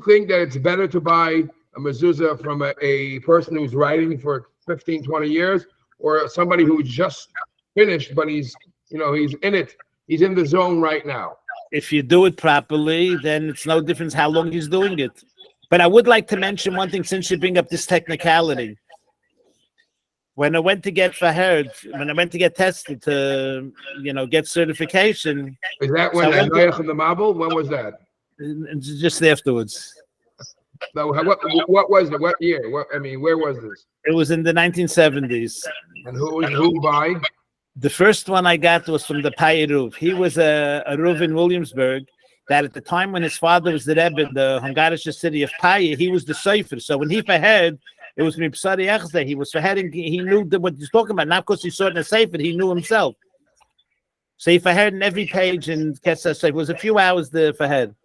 Speaker 1: think that it's better to buy a mezuzah from a person who's writing for 15, 20 years, or somebody who just finished, but he's in it, he's in the zone right now?
Speaker 3: If you do it properly, then it's no difference how long he's doing it. But I would like to mention one thing, since you bring up this technicality. When I went to get tested to, get certification.
Speaker 1: Is that when the Mabel? When was that?
Speaker 3: Just afterwards.
Speaker 1: No, what was it? What year? Where was this?
Speaker 3: It was in the 1970s.
Speaker 1: And who by?
Speaker 3: The first one I got was from the Pai Ruv. He was a Ruv in Williamsburg that at the time when his father was the Rebbe in the Hungarian city of Pai, he was the Sofer. So when he fahed, it was Mipsari Echze. He was faheading. He knew what he's talking about. Not because he saw it in a Sefer, he knew himself. So he fahed in every page in Kesser Sefer. It was a few hours the fahed.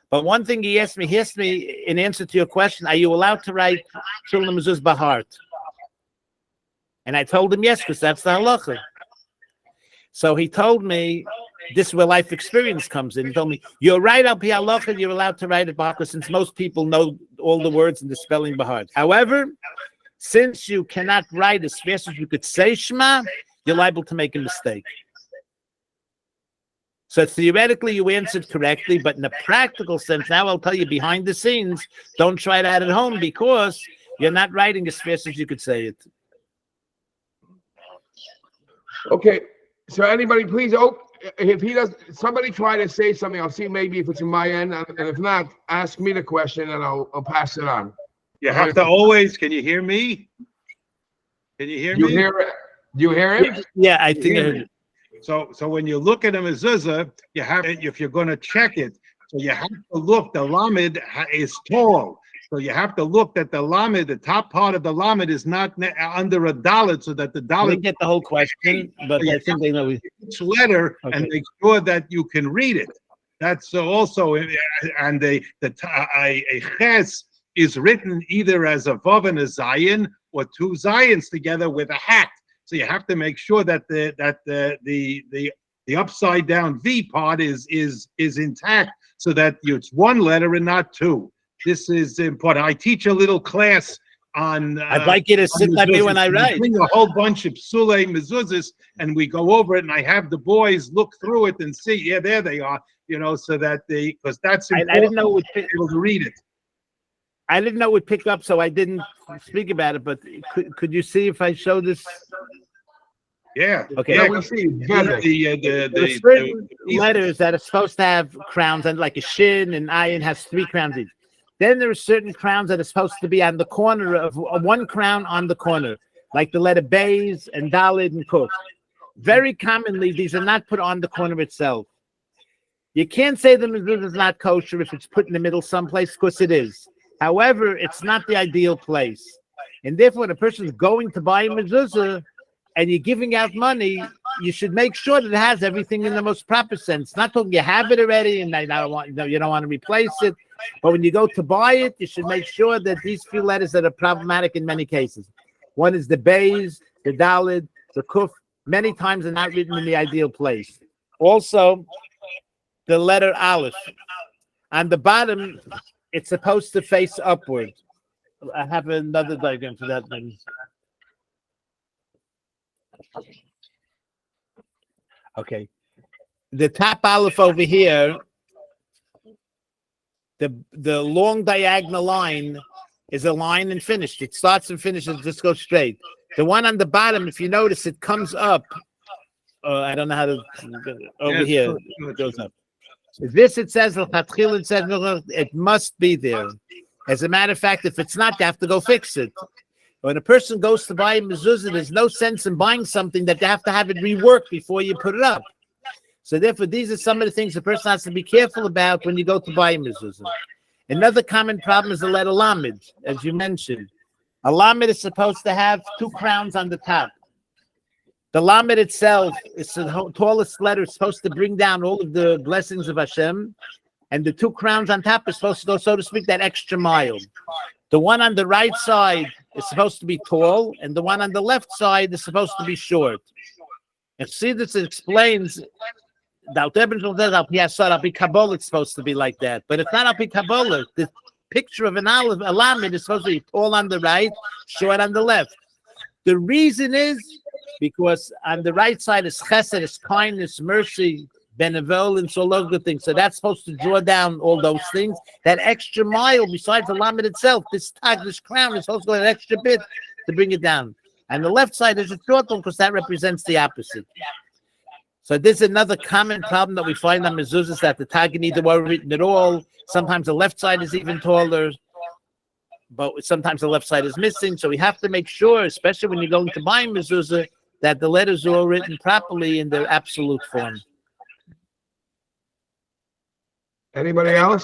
Speaker 3: But one thing he asked me in answer to your question, are you allowed to write Shulchan Mezuzah by heart? And I told him yes, because that's the halacha. So he told me, this is where life experience comes in. He told me, you're right, al pi halacha, you're allowed to write it by heart, since most people know all the words and the spelling by heart. However, since you cannot write as fast as you could say Shema, you're liable to make a mistake. So theoretically, you answered correctly, but in a practical sense, now I'll tell you behind the scenes, don't try that at home, because you're not writing as fast as you could say it.
Speaker 1: Okay, so anybody, please, if he does, somebody try to say something. I'll see maybe if it's in my end, and if not, ask me the question, and I'll pass it on.
Speaker 4: You have to always. Can you hear me? Can you hear me?
Speaker 1: Do you hear him?
Speaker 3: Yeah, I think I heard it.
Speaker 4: So when you look at a mezuzah, you have, if you're going to check it, so you have to look. The lamed is tall, so you have to look that the lamed, the top part of the lamed, is not under a dalet, so that the dalet.
Speaker 3: We get the whole question, but I think they know
Speaker 4: each letter, okay. And make sure that you can read it. That's also, and a ches is written either as a vav and a zayin, or two zayins together with a hat. So you have to make sure that the upside down V part is intact, so that it's one letter and not two. This is important. I teach a little class on.
Speaker 3: I'd like you to sit by me when I write.
Speaker 4: Bring a whole bunch of psulei mezuzahs, and we go over it, and I have the boys look through it and see. Yeah, there they are. So that because that's important.
Speaker 3: I didn't know
Speaker 4: to be able to read it.
Speaker 3: I didn't know it would pick up, so I didn't speak about it. But could you see if I show this?
Speaker 4: Yeah.
Speaker 3: Okay.
Speaker 1: Yeah, we see.
Speaker 3: The certain letters that are supposed to have crowns, and like a shin and ayin has 3 crowns each. Then there are certain crowns that are supposed to be on the corner of one crown on the corner, like the letter Beis and Dalid and Kuf. Very commonly, these are not put on the corner itself. You can't say the mezuzah is not kosher if it's put in the middle someplace, because it is. However, it's not the ideal place. And therefore, when a person is going to buy a mezuzah and you're giving out money, you should make sure that it has everything in the most proper sense. Not talking you have it already and you don't want to replace it. But when you go to buy it, you should make sure that these few letters that are problematic in many cases. One is the Beis, the Dalid, the Kuf. Many times are not written in the ideal place. Also, the letter Aleph. On the bottom, it's supposed to face upward. I have another diagram for that one. Okay. The top Aleph over here, the long diagonal line is a line and finished. It starts and finishes, just goes straight. The one on the bottom, if you notice, it comes up. I don't know how to, over here, it goes up. This, it says, it must be there. As a matter of fact, if it's not, you have to go fix it. When a person goes to buy a mezuzah, there's no sense in buying something that you have to have it reworked before you put it up. So therefore, these are some of the things a person has to be careful about when you go to buy a mezuzah. Another common problem is the letter Lamed, as you mentioned. A Lamed is supposed to have two crowns on the top. The Lamed itself is the tallest letter. It's supposed to bring down all of the blessings of Hashem. And the two crowns on top is supposed to go, so to speak, that extra mile. The one on the right side is supposed to be tall, and the one on the left side is supposed to be short. And see, this explains that Al-Pi Kabbalah it's supposed to be like that. But it's not Al-Pi Kabbalah. The picture of an olive, a lamed, is supposed to be tall on the right, short on the left. The reason is because on the right side is chesed, is kindness, mercy, benevolence, all those good things. So that's supposed to draw down all those things. That extra mile, besides the lamed itself, this tag, this crown, is supposed to go an extra bit to bring it down. And the left side is a short one because that represents the opposite. So this is another common problem that we find on mezuzahs, that the tag neither were written at all. Sometimes the left side is even taller, but sometimes the left side is missing. So we have to make sure, especially when you're going to buy mezuzah, that the letters are all written properly in their absolute form.
Speaker 1: Anybody else?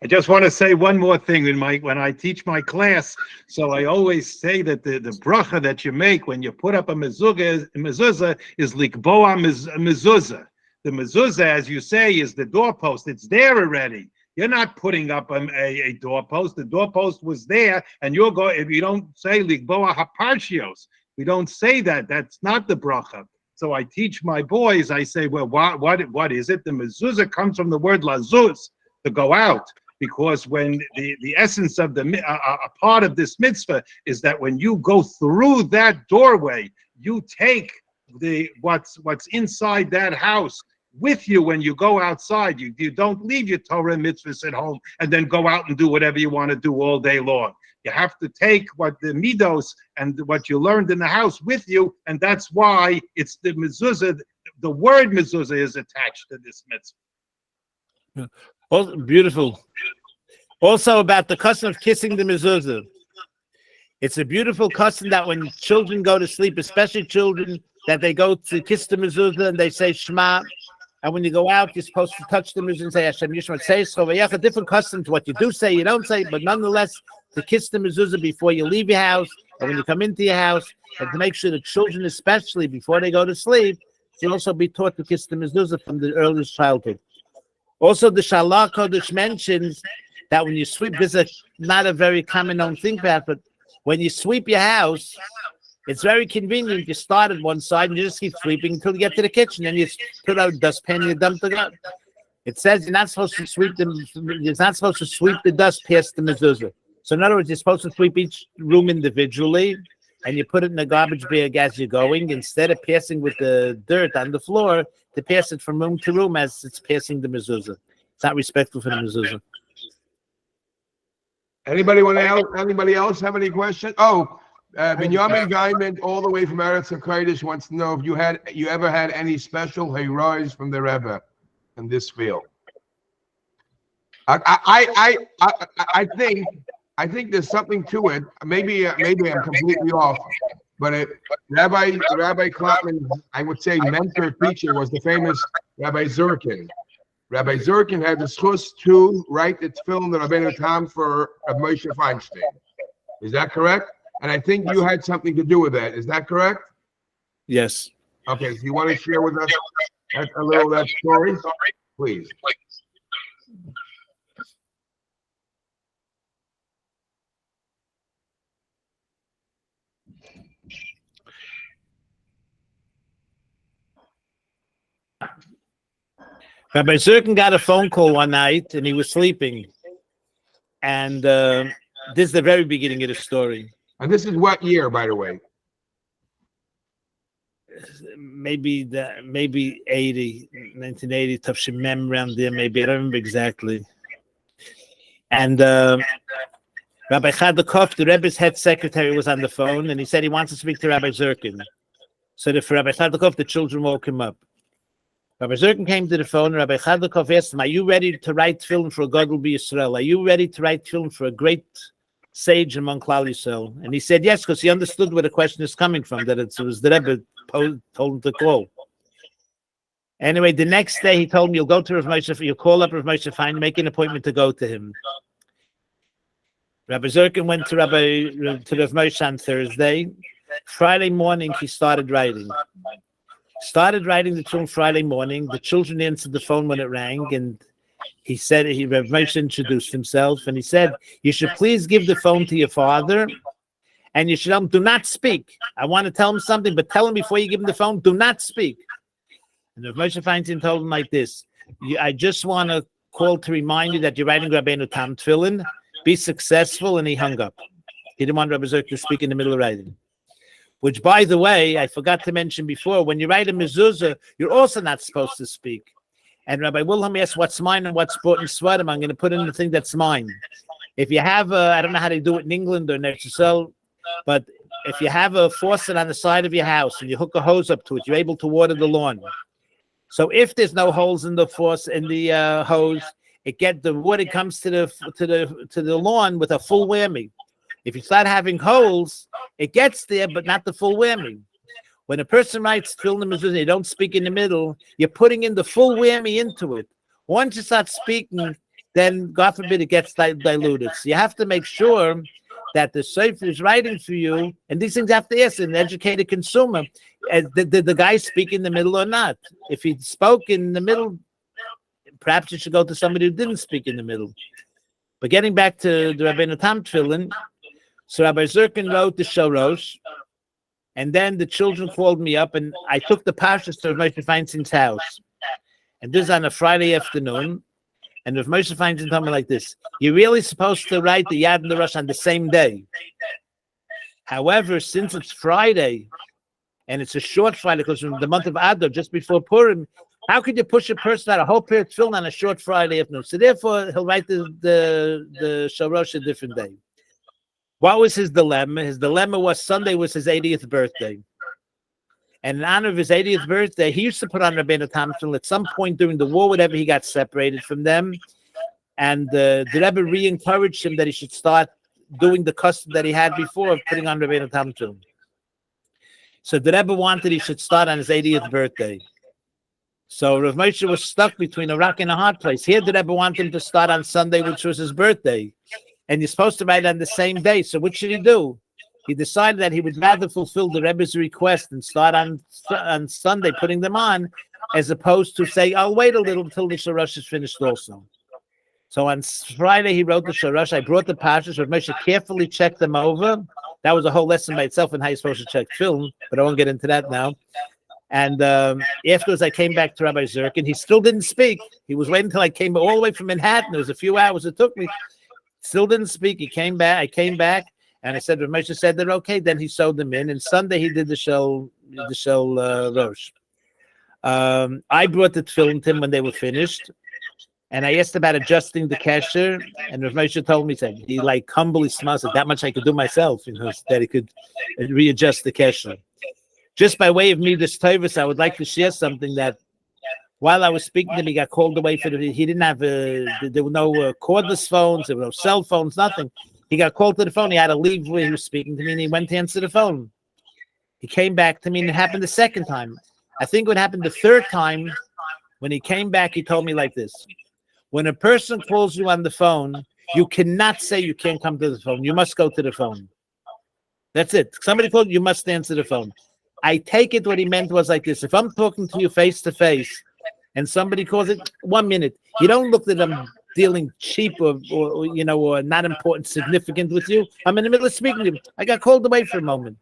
Speaker 4: I just want to say one more thing when I teach my class. So I always say that the bracha that you make when you put up a mezuzah is likboa mezuzah. The mezuzah, as you say, is the doorpost. It's there already. You're not putting up a doorpost. The doorpost was there, and you're going. If you don't say likboa haparshios, we don't say that. That's not the bracha. So I teach my boys. I say, well, what is it? The mezuzah comes from the word lazuz, to go out. Because when the essence of a part of this mitzvah is that when you go through that doorway, you take what's inside that house with you when you go outside. You don't leave your Torah and mitzvahs at home and then go out and do whatever you want to do all day long. You have to take what the midos and what you learned in the house with you, and that's why it's the mezuzah. The word mezuzah is attached to this mitzvah.
Speaker 3: Oh, beautiful. Also about the custom of kissing the mezuzah. It's a beautiful custom that when children go to sleep, especially children, that they go to kiss the mezuzah and they say Shema. And when you go out, you're supposed to touch the mezuzah and say Hashem Yishma Tzei. A different custom to what you do say, you don't say, but nonetheless, to kiss the mezuzah before you leave your house or when you come into your house, and to make sure the children, especially before they go to sleep, should also be taught to kiss the mezuzah from the earliest childhood. Also, the Shalach Kodesh mentions that when you sweep, this is not a very common known thing, perhaps, but when you sweep your house, it's very convenient. You start at one side and you just keep sweeping until you get to the kitchen, and you put out a dustpan and you dump it out. It says you're not supposed to sweep the dust past the mezuzah. So in other words, you're supposed to sweep each room individually, and you put it in a garbage bag as you're going, instead of passing with the dirt on the floor, to pass it from room to room as it's passing the mezuzah. It's not respectful for the mezuzah.
Speaker 1: Anybody else have any questions? Oh, Benjamin Gaiman, all the way from Eretz HaKodesh, wants to know if you ever had any special heroes from the Rebbe in this field. I think there's something to it. Maybe I'm completely off, but Rabbi Clapman, I would say, mentor teacher was the famous Rabbi Zurkin. Rabbi Zurkin had the schus to write the tefillin, the Rabbeinu Tam, for Moshe Feinstein. Is that correct? And I think you had something to do with that. Is that correct?
Speaker 3: Yes.
Speaker 1: Okay, so you want to share with us a little of that story? Please.
Speaker 3: Rabbi Zurkin got a phone call one night, and he was sleeping. And this is the very beginning of the story.
Speaker 1: And this is what year, by the way?
Speaker 3: Maybe 1980, Tafshim Mem around there, maybe. I don't remember exactly. And Rabbi Chadakov, the Rebbe's head secretary, was on the phone, and he said he wants to speak to Rabbi Zurkin. So for Rabbi Chadakov, the children woke him up. Rabbi Zurkin came to the phone, and Rabbi Chadakov asked him, are you ready to write tefillin for a Gadol B'Yisrael? Are you ready to write tefillin for a great sage among Klal Yisrael? And he said yes, because he understood where the question is coming from, that it was the Rebbe told him to call. Anyway, the next day he told me, you'll go to Rav Moshe, you'll call up Rav Moshe Fine, make an appointment to go to him. Rabbi Zirkin went to Rav Moshe on Thursday. Friday morning, he started writing. Started writing the children Friday morning. The children answered the phone when it rang, and he said, Rav Moshe introduced himself, and he said, you should please give the phone to your father, and you should tell him, do not speak. I want to tell him something, but tell him before you give him the phone, do not speak. And Rav Moshe Feinstein told him like this, I just want to call to remind you that you're writing Rabbeinu Tam Tefillin, be successful, and he hung up. He didn't want Rabbi Zirk to speak in the middle of writing. Which, by the way, I forgot to mention before, when you write a mezuzah, you're also not supposed to speak. And Rabbi Wilhelm asked, what's mine and what's brought in Sweatim? I'm going to put in the thing that's mine. If you have I don't know how they do it in England or in Eretz, but if you have a faucet on the side of your house and you hook a hose up to it, you're able to water the lawn. So if there's no holes in the faucet, in the hose, the water comes to the lawn with a full whammy. If you start having holes, it gets there, but not the full whammy. When a person writes tefillin mezuzah, you don't speak in the middle, you're putting in the full whammy into it. Once you start speaking, then God forbid it gets diluted. So you have to make sure that the Sofer is writing for you, and these things have to ask an educated consumer, did the guy speak in the middle or not? If he spoke in the middle, perhaps you should go to somebody who didn't speak in the middle. But getting back to the Rabbeinu Tam Tefillin, so Rabbi Zirkin wrote the Shorosh, and then the children called me up, and I took the Parshas to Rav Moshe Feinstein's house. And this is on a Friday afternoon, and Rav Moshe Feinstein told me like this, you're really supposed to write the Yad and the Rosh on the same day. However, since it's Friday, and it's a short Friday, because from the month of Adar, just before Purim, how could you push a person out a whole period of tefillin on a short Friday afternoon? So therefore, he'll write the Shorosh a different day. What was his dilemma? His dilemma was Sunday was his 80th birthday. And in honor of his 80th birthday, he used to put on Rabbeinu Tam Tefillin at some point during the war, whatever, he got separated from them. And the Rebbe re-encouraged him that he should start doing the custom that he had before of putting on Rabbeinu Tam Tefillin. So the Rebbe wanted he should start on his 80th birthday. So Rav Moshe was stuck between a rock and a hard place. Here the Rebbe wanted him to start on Sunday, which was his birthday. And you're supposed to write on the same day. So what should he do? He decided that he would rather fulfill the Rebbe's request and start on Sunday putting them on, as opposed to say, I'll wait a little until the Shorosh is finished also. So on Friday, he wrote the Shorosh. I brought the Parshas. Rav Moshe carefully checked them over. That was a whole lesson by itself in how you're supposed to check film, but I won't get into that now. And afterwards, I came back to Rabbi Zirkin. He still didn't speak. He was waiting until I came all the way from Manhattan. It was a few hours it took me. Still didn't speak. He came back. I came back, and I said, Rav Moshe said they're okay. Then he sewed them in. And Sunday he did the shel Rosh. I brought the tefillin to him when they were finished, and I asked about adjusting the kesher. And Rav Moshe told me, said he like humbly smiled, said that much I could do myself, that he could readjust the kesher. Just by way of me, this Tavis, I would like to share something that. While I was speaking to him, he got called away for he didn't have there were no cordless phones, there were no cell phones, nothing. He got called to the phone. He had to leave where he was speaking to me, and he went to answer the phone. He came back to me, and it happened the second time. I think what happened the third time, when he came back, he told me like this. When a person calls you on the phone, you cannot say you can't come to the phone. You must go to the phone. That's it. Somebody called you, must answer the phone. I take it what he meant was like this. If I'm talking to you face to face, and somebody calls it 1 minute, you don't look at them dealing cheap or not important, significant with you. I'm in the middle of speaking to you. I got called away for a moment.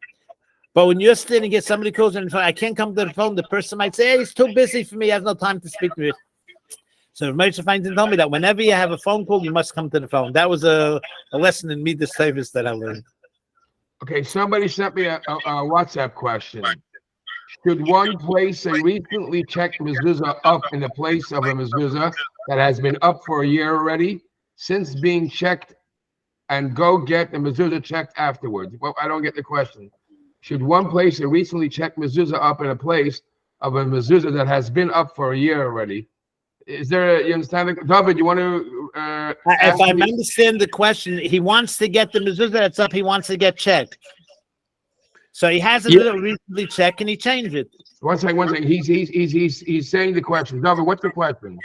Speaker 3: But when you're standing here, somebody calls in, I can't come to the phone. The person might say, hey, he's too busy for me. He has no time to speak to you. So Moshe Feinstein told me that whenever you have a phone call, you must come to the phone. That was a lesson in Midas Tavis that I learned.
Speaker 1: Okay, somebody sent me a WhatsApp question. Should one place a recently checked mezuzah up in the place of a mezuzah that has been up for a year already, since being checked, and go get the mezuzah checked afterwards? Well, I don't get the question. Should one place a recently checked mezuzah up in a place of a mezuzah that has been up for a year already? Is there you understand? David, you want to?
Speaker 3: If I understand the question, he wants to get the mezuzah that's up. He wants to get checked. So he has a little recently check and he changed it.
Speaker 1: One second. He's saying the question. No, but what's the question?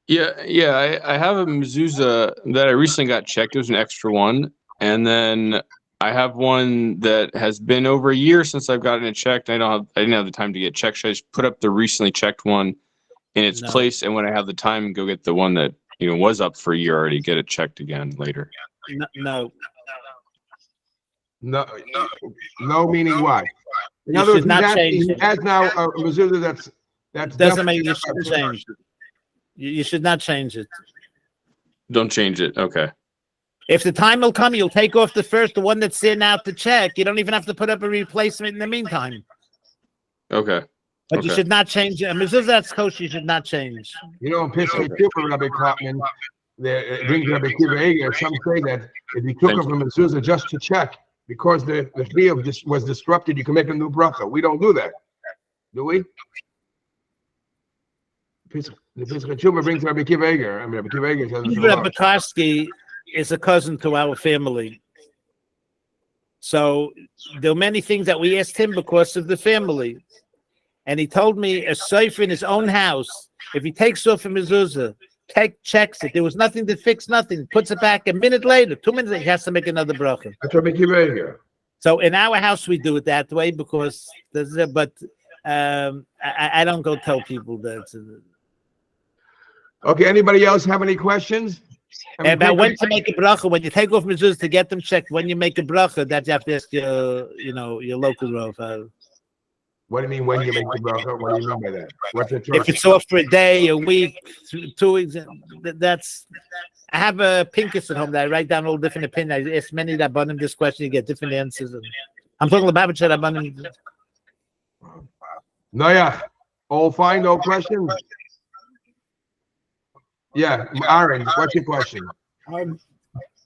Speaker 5: Yeah. I have a mezuzah that I recently got checked. It was an extra one, and then I have one that has been over a year since I've gotten it checked. I didn't have the time to get checked. So I just put up the recently checked one in its place, and when I have the time, go get the one that was up for a year already. Get it checked again later.
Speaker 3: No,
Speaker 1: meaning what? In other words, he has now a mezuzah that
Speaker 3: doesn't make you should change it. You should not change it.
Speaker 5: Don't change it. Okay.
Speaker 3: If the time will come, you'll take off the one that's in out to check. You don't even have to put up a replacement in the meantime.
Speaker 5: Okay.
Speaker 3: But you should not change it. A mezuzah that's kosher, you should not change.
Speaker 1: In Pesach Kippur, Rabbi Clapman, it brings Rabbi Kiva Eger. Some say that if you took him from mezuzah just to check, because the Chiyuv was disrupted, you can make a new bracha. We don't do that, do we? The Pesach Kippur brings Rabbi Kiva Eger. I mean, Rabbi Kiva Eger says
Speaker 3: Rabbi Karski is a cousin to our family. So there are many things that we asked him because of the family. And he told me a Sofer in his own house, if he takes off a mezuzah, checks it, there was nothing to fix, nothing, puts it back a minute later, 2 minutes later, he has to make another bracha.
Speaker 1: That's Rabbi Kiva Eger.
Speaker 3: So in our house, we do it that way because I don't go tell people that.
Speaker 1: Okay, anybody else have any questions?
Speaker 3: About when to make a bracha, when you take off mezuzahs to get them checked, when you make a bracha, that you have to ask your local rav.
Speaker 1: What do you mean when you make the bracha? What do you mean by that? What's the
Speaker 3: If it's off for a day, a week, 2 weeks, that's. I have a pinkus at home that I write down all different opinions. I ask many that bun him this question, you get different answers. I'm talking about Babich that bun him.
Speaker 1: No, yeah, all fine, no questions. Yeah, Aaron, what's your question?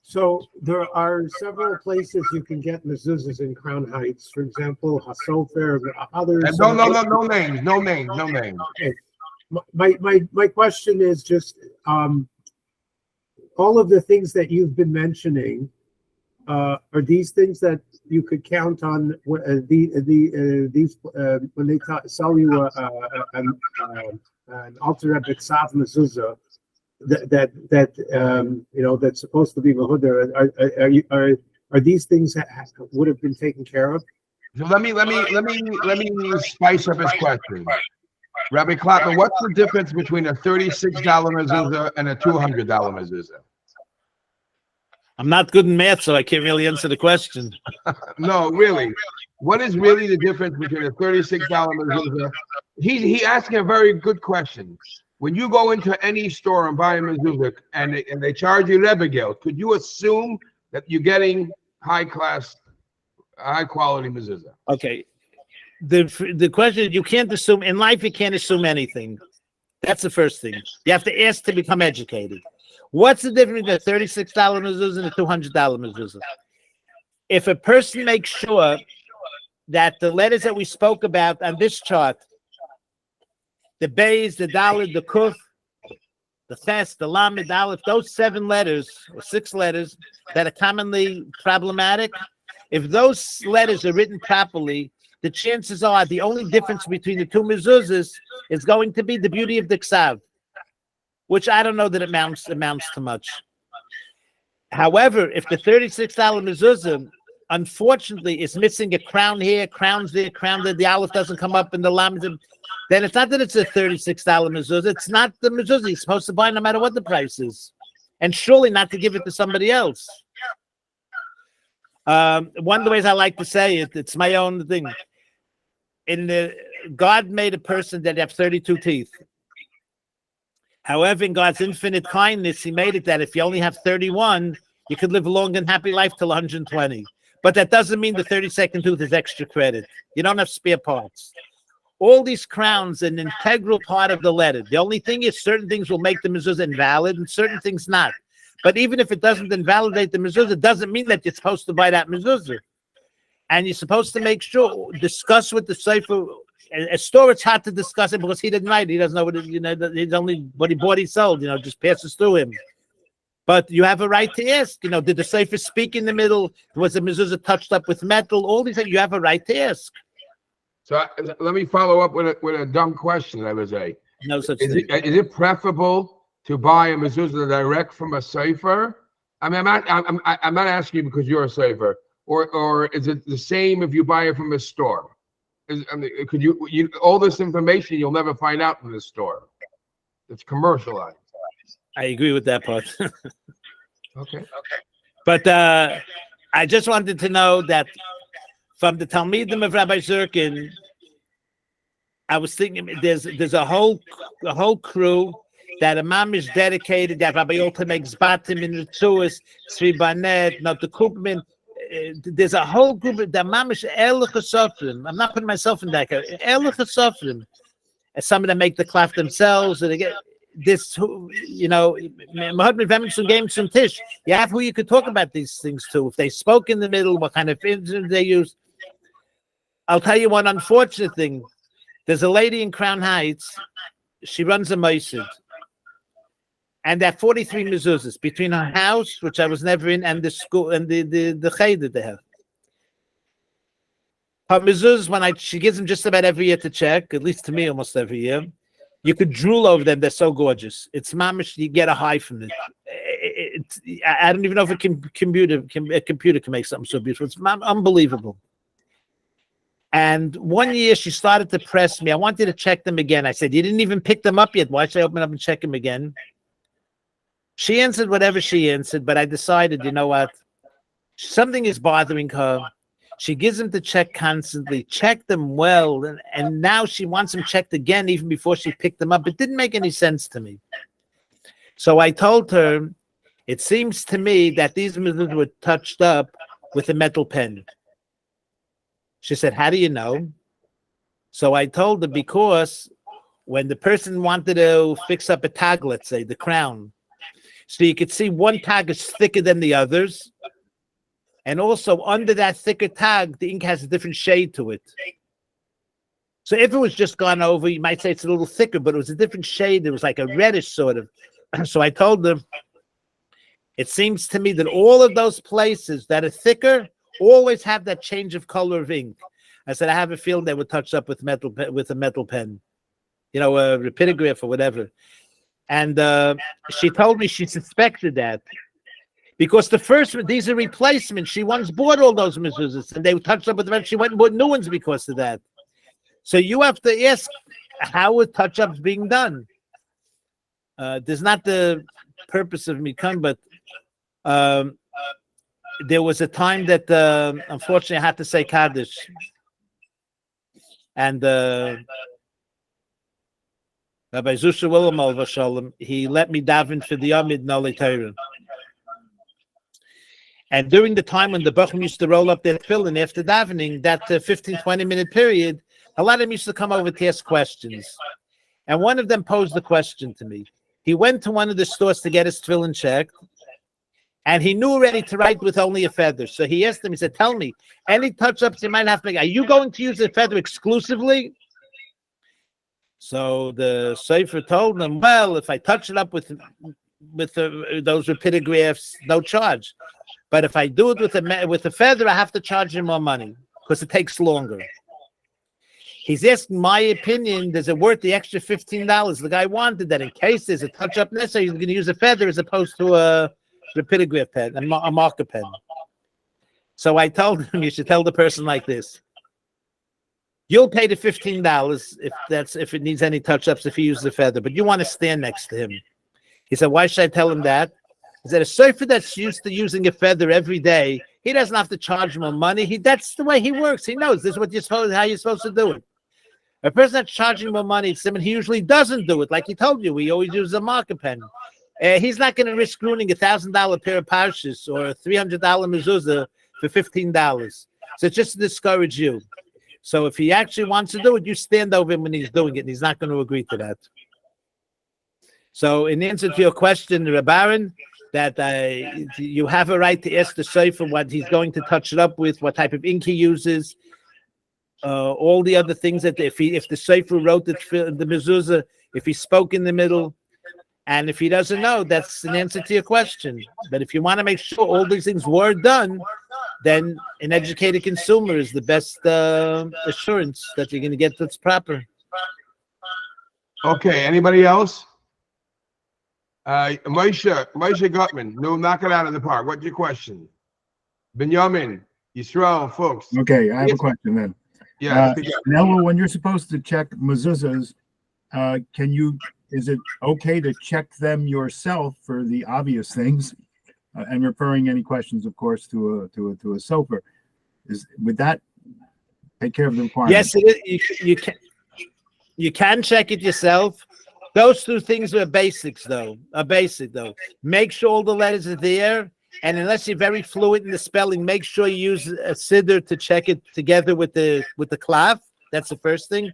Speaker 6: So there are several places you can get mezuzahs in Crown Heights. For example, Sofer, others.
Speaker 1: No names.
Speaker 6: Okay. My question is just all of the things that you've been mentioning. Are these things that you could count on these when they sell you an Alter Rebbe Tzav mezuzah? That's supposed to be mahudar. Are these things that would have been taken care of?
Speaker 1: So let me spice up his question. Rabbi Clapman, what's the difference between a $36 mezuzah and a $200 mezuzah?
Speaker 3: I'm not good in math, so I can't really answer the question.
Speaker 1: No, really. What is really the difference between a $36 mezuzah? He asking a very good question. When you go into any store and buy a mezuzah and they charge you Rebbe geld, could you assume that you're getting high quality mezuzah?
Speaker 3: Okay. The question is, you can't assume in life. You can't assume anything. That's the first thing. You have to ask to become educated. What's the difference between a $36 mezuzah and a $200 mezuzah? If a person makes sure that the letters that we spoke about on this chart, the Beis, the Dalet, the Kuf, the Ches, the Lamed, the Aleph, those 7 letters or 6 letters that are commonly problematic, if those letters are written properly, the chances are the only difference between the 2 mezuzahs is going to be the beauty of the Ksav, which I don't know that it amounts to much. However, if the $36 mezuzah, unfortunately, is missing a crown here, crowns there, crown there, the Aleph doesn't come up in the Lamed, then it's not that it's a $36 mezuzah. It's not the mezuzah you're supposed to buy no matter what the price is. And surely not to give it to somebody else. One of the ways I like to say it, it's my own thing. God made a person that have 32 teeth. However, in God's infinite kindness, he made it that if you only have 31, you could live a long and happy life till 120. But that doesn't mean the 32nd tooth is extra credit. You don't have spare parts. All these crowns are an integral part of the letter. The only thing is certain things will make the mezuzah invalid and certain things not. But even if it doesn't invalidate the mezuzah, it doesn't mean that you're supposed to buy that mezuzah. And you're supposed to make sure, discuss with the Sofer. A store, it's hard to discuss it because he didn't write. He doesn't know what he's only what he bought, he sold. Just passes through him. But you have a right to ask. Did the Sofer speak in the middle? Was the mezuzah touched up with metal? All these things. You have a right to ask.
Speaker 1: So let me follow up with a dumb question. I would say,
Speaker 3: No such
Speaker 1: is
Speaker 3: thing.
Speaker 1: it preferable to buy a mezuzah direct from a Sofer? I mean, I'm not asking you because you're a Sofer, or is it the same if you buy it from a store? Could you all this information you'll never find out in the store? It's commercialized.
Speaker 3: I agree with that part.
Speaker 1: Okay.
Speaker 3: But I just wanted to know that from the Talmidim of Rabbi Zirkin, I was thinking there's a whole crew that a mom is dedicated, that Rabbi Yolta makes batim in the Tzuas, Sri Banet, not the Kupman. There's a whole group of the mamish Ehrlich Sofrim. I'm not putting myself in that category. Ehrlich Sofrim. And some of them make the klaf themselves, and they get this. You have who you could talk about these things to. If they spoke in the middle, what kind of instruments they use. I'll tell you one unfortunate thing. There's a lady in Crown Heights. She runs a Mosid. And there are 43 mezuzahs between her house, which I was never in, and the school and the cheder they have. Her mezuzahs, she gives them just about every year to check, at least to me, almost every year. You could drool over them; they're so gorgeous. It's mamish. You get a high from it. I don't even know if a computer can make something so beautiful. It's unbelievable. And one year she started to press me. I wanted to check them again. I said, "You didn't even pick them up yet. Why should I open up and check them again?" She answered whatever she answered, but I decided, you know what? Something is bothering her. She gives them to check constantly, check them well, and now she wants them checked again even before she picked them up. It didn't make any sense to me. So I told her, it seems to me that these mezuzahs were touched up with a metal pen. She said, how do you know? So I told her, because when the person wanted to fix up a tag, let's say, the crown, so you could see one tag is thicker than the others. And also under that thicker tag, the ink has a different shade to it. So if it was just gone over, you might say it's a little thicker, but it was a different shade. It was like a reddish sort of. So I told them, it seems to me that all of those places that are thicker always have that change of color of ink. I said, I have a feeling they were touched up with a metal pen, a rapidograph or whatever. And she told me she suspected that because the first one, these are replacements. She once bought all those mezuzahs and they were touched up with them. She went and bought new ones because of that. So you have to ask, how are touch-ups being done? There's not the purpose of me coming, but there was a time that unfortunately I had to say Kaddish. And Rabbi Zusha Willem Al Vashalom, he let me daven for the Amid Nali Torah. And during the time when the Bachim used to roll up their tefillin after davening, that 15-20 minute period, a lot of them used to come over to ask questions. And one of them posed the question to me. He went to one of the stores to get his tefillin checked, and he knew already to write with only a feather. So he asked him, he said, tell me, any touch-ups you might have to make, are you going to use a feather exclusively? So the Sofer told him, well, if I touch it up with those rapidographs, no charge. But if I do it with a feather, I have to charge him more money because it takes longer. He's asking my opinion, does it worth the extra $15? The guy wanted that in case there's a touch-up necessary, he's going to use a feather as opposed to a rapidograph pen, a marker pen. So I told him, you should tell the person like this. You'll pay the $15 if it needs any touch-ups if he uses a feather, but you want to stand next to him. He said, why should I tell him that? He said, a Sofer that's used to using a feather every day, he doesn't have to charge more money. That's the way he works. He knows this is how you're supposed to do it. A person that's charging more money, someone he usually doesn't do it. Like he told you, we always use a marker pen. He's not going to risk ruining $1,000 pair of parshas or a $300 mezuzah for $15. So it's just to discourage you. So if he actually wants to do it, you stand over him when he's doing it, and he's not going to agree to that. So in answer to your question, Rabbaran, that you have a right to ask the Sofer what he's going to touch it up with, what type of ink he uses, all the other things that if the Sofer wrote the mezuzah, if he spoke in the middle, And if he doesn't know, that's an answer to your question. But if you want to make sure all these things were done, then an educated consumer is the best assurance that you're going to get that's proper.
Speaker 1: Okay, anybody else? Moshe Gutman, no, knock it out of the park. What's your question? Benjamin, Yisrael, folks.
Speaker 7: Okay, I have a question then.
Speaker 1: Yeah.
Speaker 7: Now, when you're supposed to check mezuzahs, is it okay to check them yourself for the obvious things? And referring any questions, of course, to a Sofer. Would that take care of the requirement?
Speaker 3: Yes, it is. You can check it yourself. Those two things are basic though. Make sure all the letters are there, and unless you're very fluent in the spelling, make sure you use a siddur to check it together with the clav. That's the first thing.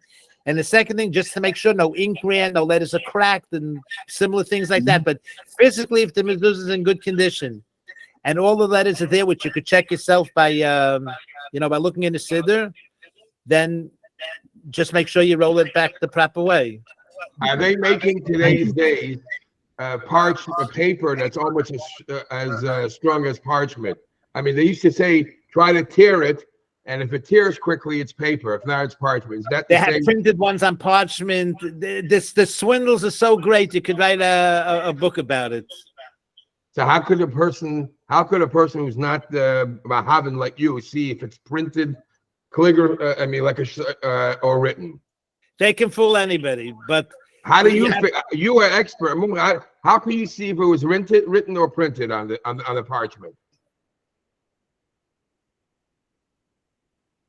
Speaker 3: And the second thing, just to make sure no ink ran, no letters are cracked, and similar things like that. But physically, if the mezuzah is in good condition, and all the letters are there, which you could check yourself by by looking in the siddur, then just make sure you roll it back the proper way.
Speaker 1: Are they making today's days parchment paper that's almost as strong as parchment? I mean, they used to say try to tear it, and if it tears quickly, it's paper. If not, it's parchment. Is that
Speaker 3: they have printed ones on parchment? The swindles are so great, you could write a book about it.
Speaker 1: So how could a person who's not Mahavan like you see if it's printed, or written?
Speaker 3: They can fool anybody, but
Speaker 1: how do you? You are expert. How can you see if it was written or printed on the parchment?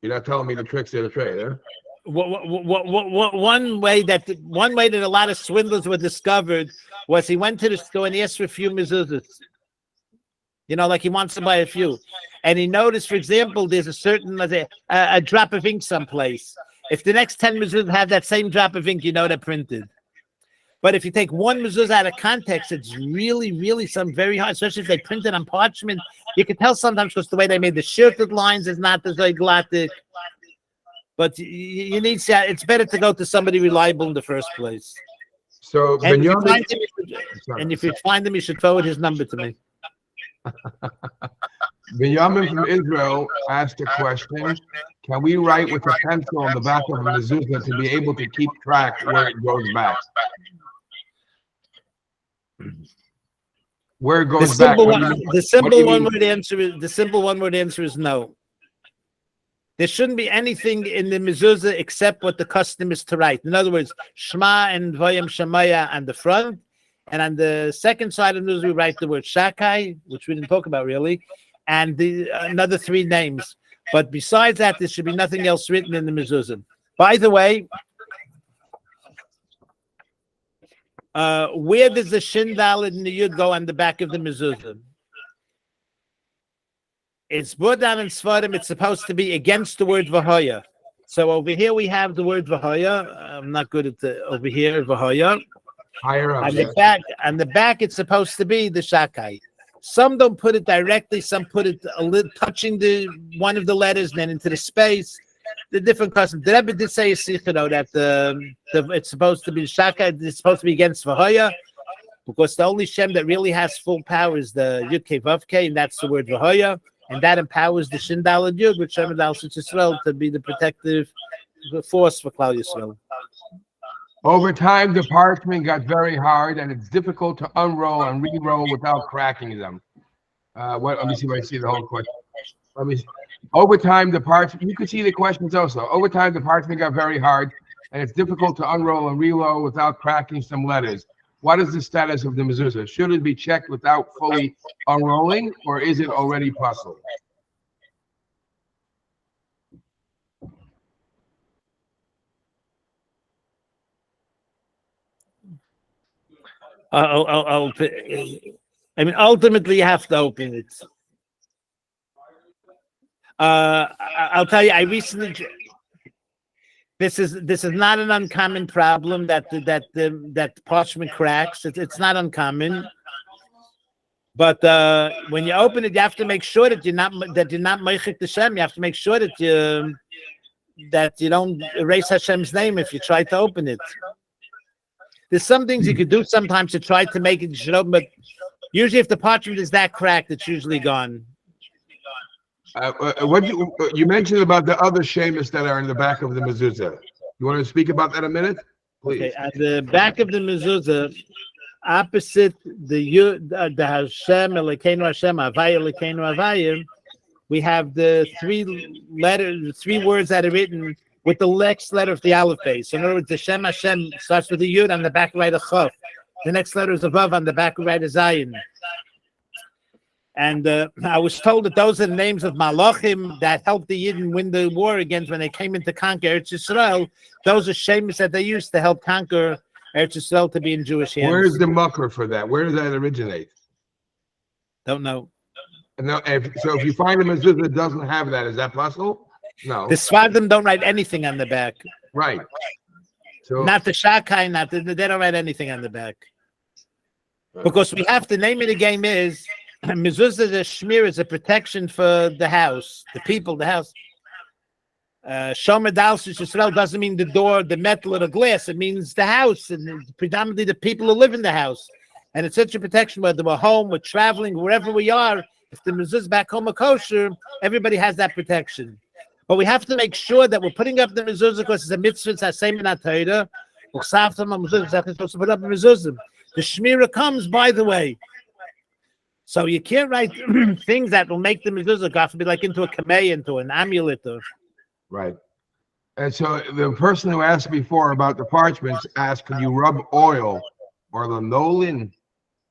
Speaker 1: You're not telling me the tricks of the trade, huh?
Speaker 3: One way that a lot of swindlers were discovered was he went to the store and he asked for a few mezuzahs. Like he wants to buy a few, and he noticed, for example, there's a certain a drop of ink someplace. If the next 10 mezuzahs have that same drop of ink, they're printed. But if you take one mezuzah out of context, it's really, really some very hard, especially if they print it on parchment. You can tell sometimes because the way they made the shirted lines is not as glottic. But you need to, it's better to go to somebody reliable in the first place.
Speaker 1: So,
Speaker 3: and if you find him, you should forward his number to me.
Speaker 1: Benjamin from Israel asked a question. Can we write with a pencil on the back of a mezuzah to be able to keep track where it goes back? Where it goes back?
Speaker 3: The simple one-word answer is no. There shouldn't be anything in the mezuzah except what the custom is to write. In other words, Shema and Vayam Shemaya on the front, and on the second side of the mezuzah we write the word Shakai, which we didn't talk about really, and another 3 names. But besides that, there should be nothing else written in the mezuzah. By the way, where does the Shin Daled and the Yud go on the back of the mezuzah? It's Buddha and Svarim. It's supposed to be against the word Vahoya. So over here we have the word Vahoya. I'm not good at over here Vahoya.
Speaker 1: Higher up.
Speaker 3: On the back, it's supposed to be the Shakai. Some don't put it directly. Some put it a little touching one of the letters, and then into the space. The different customs. The Rebbe did say that it's supposed to be Shakai. It's supposed to be against Vahoya, because the only Shem that really has full power is the Yud Kei Vav Kei, and that's the word Vahoya, and that empowers the Shin Daled Yud, which Shem Dal Yisrael, to be the protective force for Klal Yisrael.
Speaker 1: Over time, the parchment got very hard, and it's difficult to unroll and re-roll without cracking them. Let me see if I see the whole question. Over time, the parchment, you can see the questions also. Over time, the parchment got very hard, and it's difficult to unroll and reload without cracking some letters. What is the status of the mezuzah? Should it be checked without fully unrolling, or is it already possible?
Speaker 3: Ultimately, you have to open it. I'll tell you, I recently. This is not an uncommon problem that parchment cracks. It's not uncommon, but when you open it, you have to make sure that you're not meichik the Shem. You have to make sure that you don't erase Hashem's name if you try to open it. There's some things you could do sometimes to try to make it show, but usually if the parchment is that cracked, it's usually gone.
Speaker 1: What you mentioned about the other shemus that are in the back of the mezuzah. You want to speak about that a minute, please?
Speaker 3: Okay, at the back of the mezuzah, opposite the Hashem Elokeinu Hashem Havaya Elokeinu Havaya, we have the three words that are written with the next letter of the aleph base. So in other words, the Shem Hashem starts with a Yud on the back right of Chaf. The next letter is a Vav on the back right of Zayin. And I was told that those are the names of Malachim that helped the Yidden win the war against when they came in to conquer Eretz Yisrael. Those are shemus that they used to help conquer Eretz Yisrael to be in Jewish hands.
Speaker 1: Where's the mucker for that? Where does that originate?
Speaker 3: Don't know.
Speaker 1: No, so if you find a mezuzah that doesn't have that, is that possible? No.
Speaker 3: The Sfardim don't write anything on the back.
Speaker 1: Right. So
Speaker 3: Not the Shakai, they don't write anything on the back. Because we have the name of the game is Mezuzah, the Shmir, is a protection for the house, the people, the house. Shomer Dalsus Yisrael doesn't mean the door, the metal, or the glass. It means the house, and predominantly the people who live in the house. And it's such a protection, whether we're home, we're traveling, wherever we are. If the mezuzah back home are kosher, everybody has that protection. But we have to make sure that we're putting up the mezuzah because it's a mitzvah, it's the same in our Torah. We're supposed to put up the mezuzah. The shmira comes, by the way. So you can't write things that will make the mezuzah go to be like into a kamei, into an amulet.
Speaker 1: right. And so the person who asked before about the parchments asked, could you rub oil or lanolin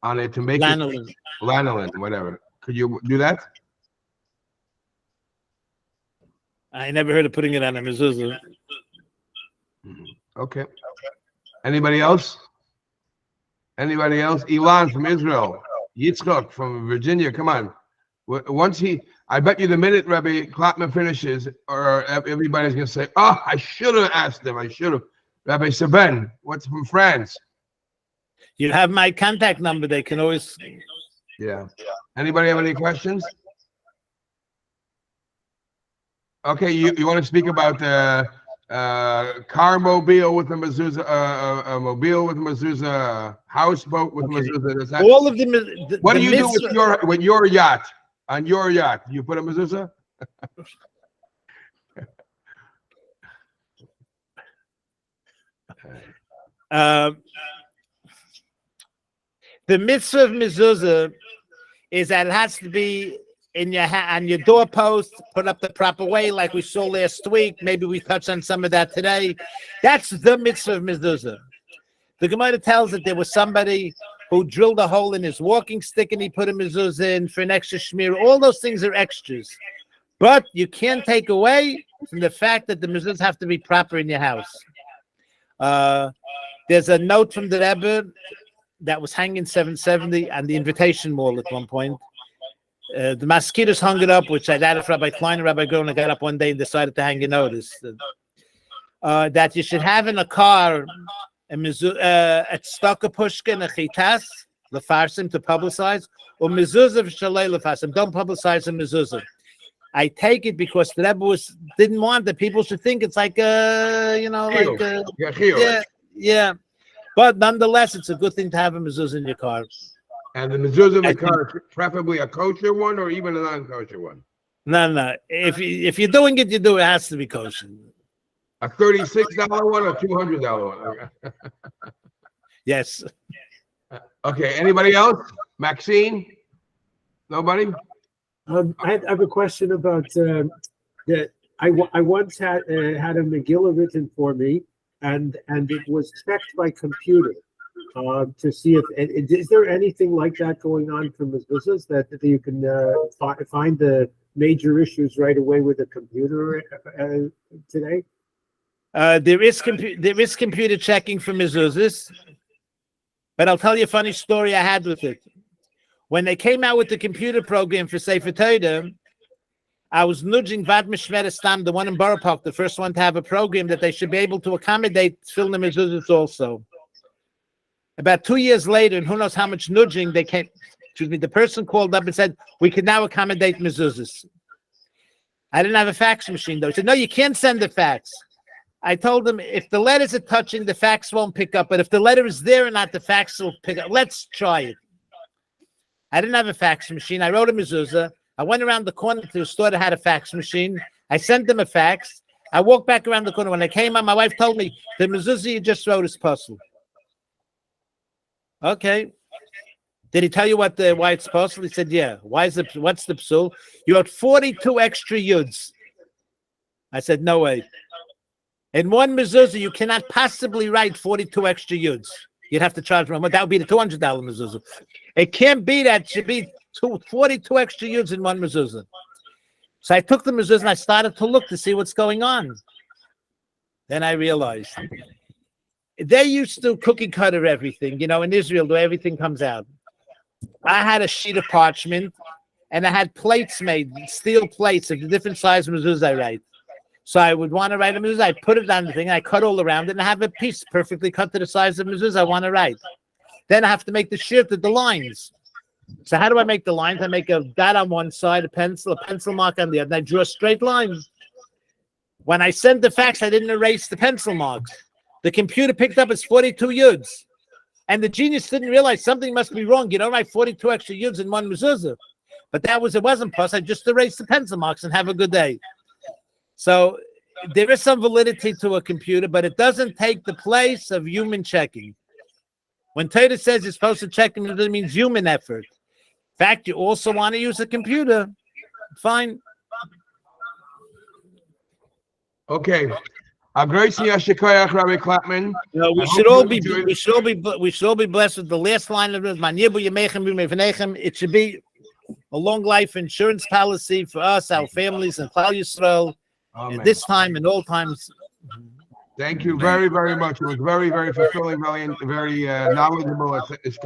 Speaker 1: on it to make
Speaker 3: Lanolin.
Speaker 1: it lanolin, whatever? Could you do that?
Speaker 3: I never heard of putting it on a mezuzah.
Speaker 1: Okay. Anybody else? Anybody else? Elon from Israel. Yitzchak from Virginia. Come on. Once I bet you the minute Rabbi Clapman finishes, or everybody's going to say, oh, I should have asked him. I should have. Rabbi Seben, what's from France?
Speaker 3: You have my contact number. They can always.
Speaker 1: Yeah. Anybody have any questions? Okay, you want to speak about car mobile with a mezuzah, a mobile with a mezuzah, houseboat with a mezuzah.
Speaker 3: All of them.
Speaker 1: What do you do with your yacht? On your yacht, you put a mezuzah?
Speaker 3: The mitzvah of mezuzah is that it has to be in your on your doorpost, put up the proper way, like we saw last week. Maybe we touched on some of that today. That's the mitzvah of mezuzah. The Gemara tells that there was somebody who drilled a hole in his walking stick and he put a mezuzah in for an extra shmir. All those things are extras, but you can't take away from the fact that the mezuzahs have to be proper in your house. There's a note from the Rebbe that was hanging 770 on the invitation wall at one point. The mosquitoes hung it up, which I doubt if Rabbi Klein and Rabbi Gerona got up one day and decided to hang a notice that you should have in a car a tzedakah pushkin, a chitas, lefarsim to publicize, or mezuzah v'shalei lefarsim. Don't publicize a mezuzah. I take it because the Rebbe didn't want that people should think it's like yeah. But nonetheless, it's a good thing to have a mezuzah in your car.
Speaker 1: And the mezuzah in the car, preferably a kosher one or even a non-kosher one?
Speaker 3: No. If you're doing it, it has to be kosher.
Speaker 1: A $36 one or $200 one?
Speaker 3: Yes.
Speaker 1: Okay. Anybody else? Maxine? Nobody?
Speaker 6: I have a question about that. I once had a Megillah written for me, and it was checked by computer to see if is there anything like that going on for mezuzahs that you can find the major issues right away with a computer today.
Speaker 3: There is computer checking for mezuzahs, but I'll tell you a funny story I had with it. When they came out with the computer program for Sefer Torah, I was nudging Vad Mishmeret Stam, the one in Borough Park, the first one to have a program that they should be able to accommodate film the mezuzahs also. About 2 years later, and who knows how much nudging they came. The person called up and said, we can now accommodate mezuzahs. I didn't have a fax machine, though. He said, no, you can't send a fax. I told him if the letters are touching, the fax won't pick up. But if the letter is there or not, the fax will pick up. Let's try it. I didn't have a fax machine. I wrote a mezuzah. I went around the corner to the store that had a fax machine. I sent them a fax. I walked back around the corner. When I came out, my wife told me, the mezuzah you just wrote is puzzle. Okay. Did he tell you why it's puzzle? He said, yeah. What's the psul? You wrote 42 extra yuds. I said, no way. In one mezuzah, you cannot possibly write 42 extra yuds. You'd have to charge more. That would be the $200 mezuzah. It can't be that. It should be 42 extra yuds in one mezuzah. So I took the mezuzah and I started to look to see what's going on. Then I realized they used to cookie cutter everything. You know, in Israel, where everything comes out. I had a sheet of parchment and I had plates made, steel plates of the different size mezuzah I write. So I would want to write a mezuzah. I put it on the thing. I cut all around it and I have a piece perfectly cut to the size of mezuzah I want to write. Then I have to make the shirt with the lines. So how do I make the lines? I make a dot on one side, a pencil mark on the other, and I draw a straight line. When I sent the fax, I didn't erase the pencil marks. The computer picked up as 42 yuds. And the genius didn't realize something must be wrong. You don't write 42 extra yuds in one mezuzah. But it wasn't plus. I just erased the pencil marks and have a good day. So there is some validity to a computer, but it doesn't take the place of human checking. When Torah says you're supposed to check them, it means human effort. In fact, you also want to use a computer. Fine.
Speaker 1: Okay. Rabbi Clapman.
Speaker 3: No, we should all be blessed with the last line of it. It should be a long life insurance policy for us, our families, and Klal Yisrael. At this time and all times.
Speaker 1: Thank you very, very much. It was very, very fulfilling, very knowledgeable. This is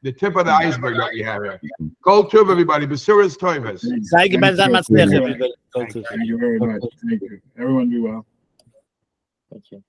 Speaker 1: the tip of the iceberg that we have here. Kol tov, everybody. Besuras toivas.
Speaker 7: Thank you very much. Thank you. Everyone be well.
Speaker 5: Thank you.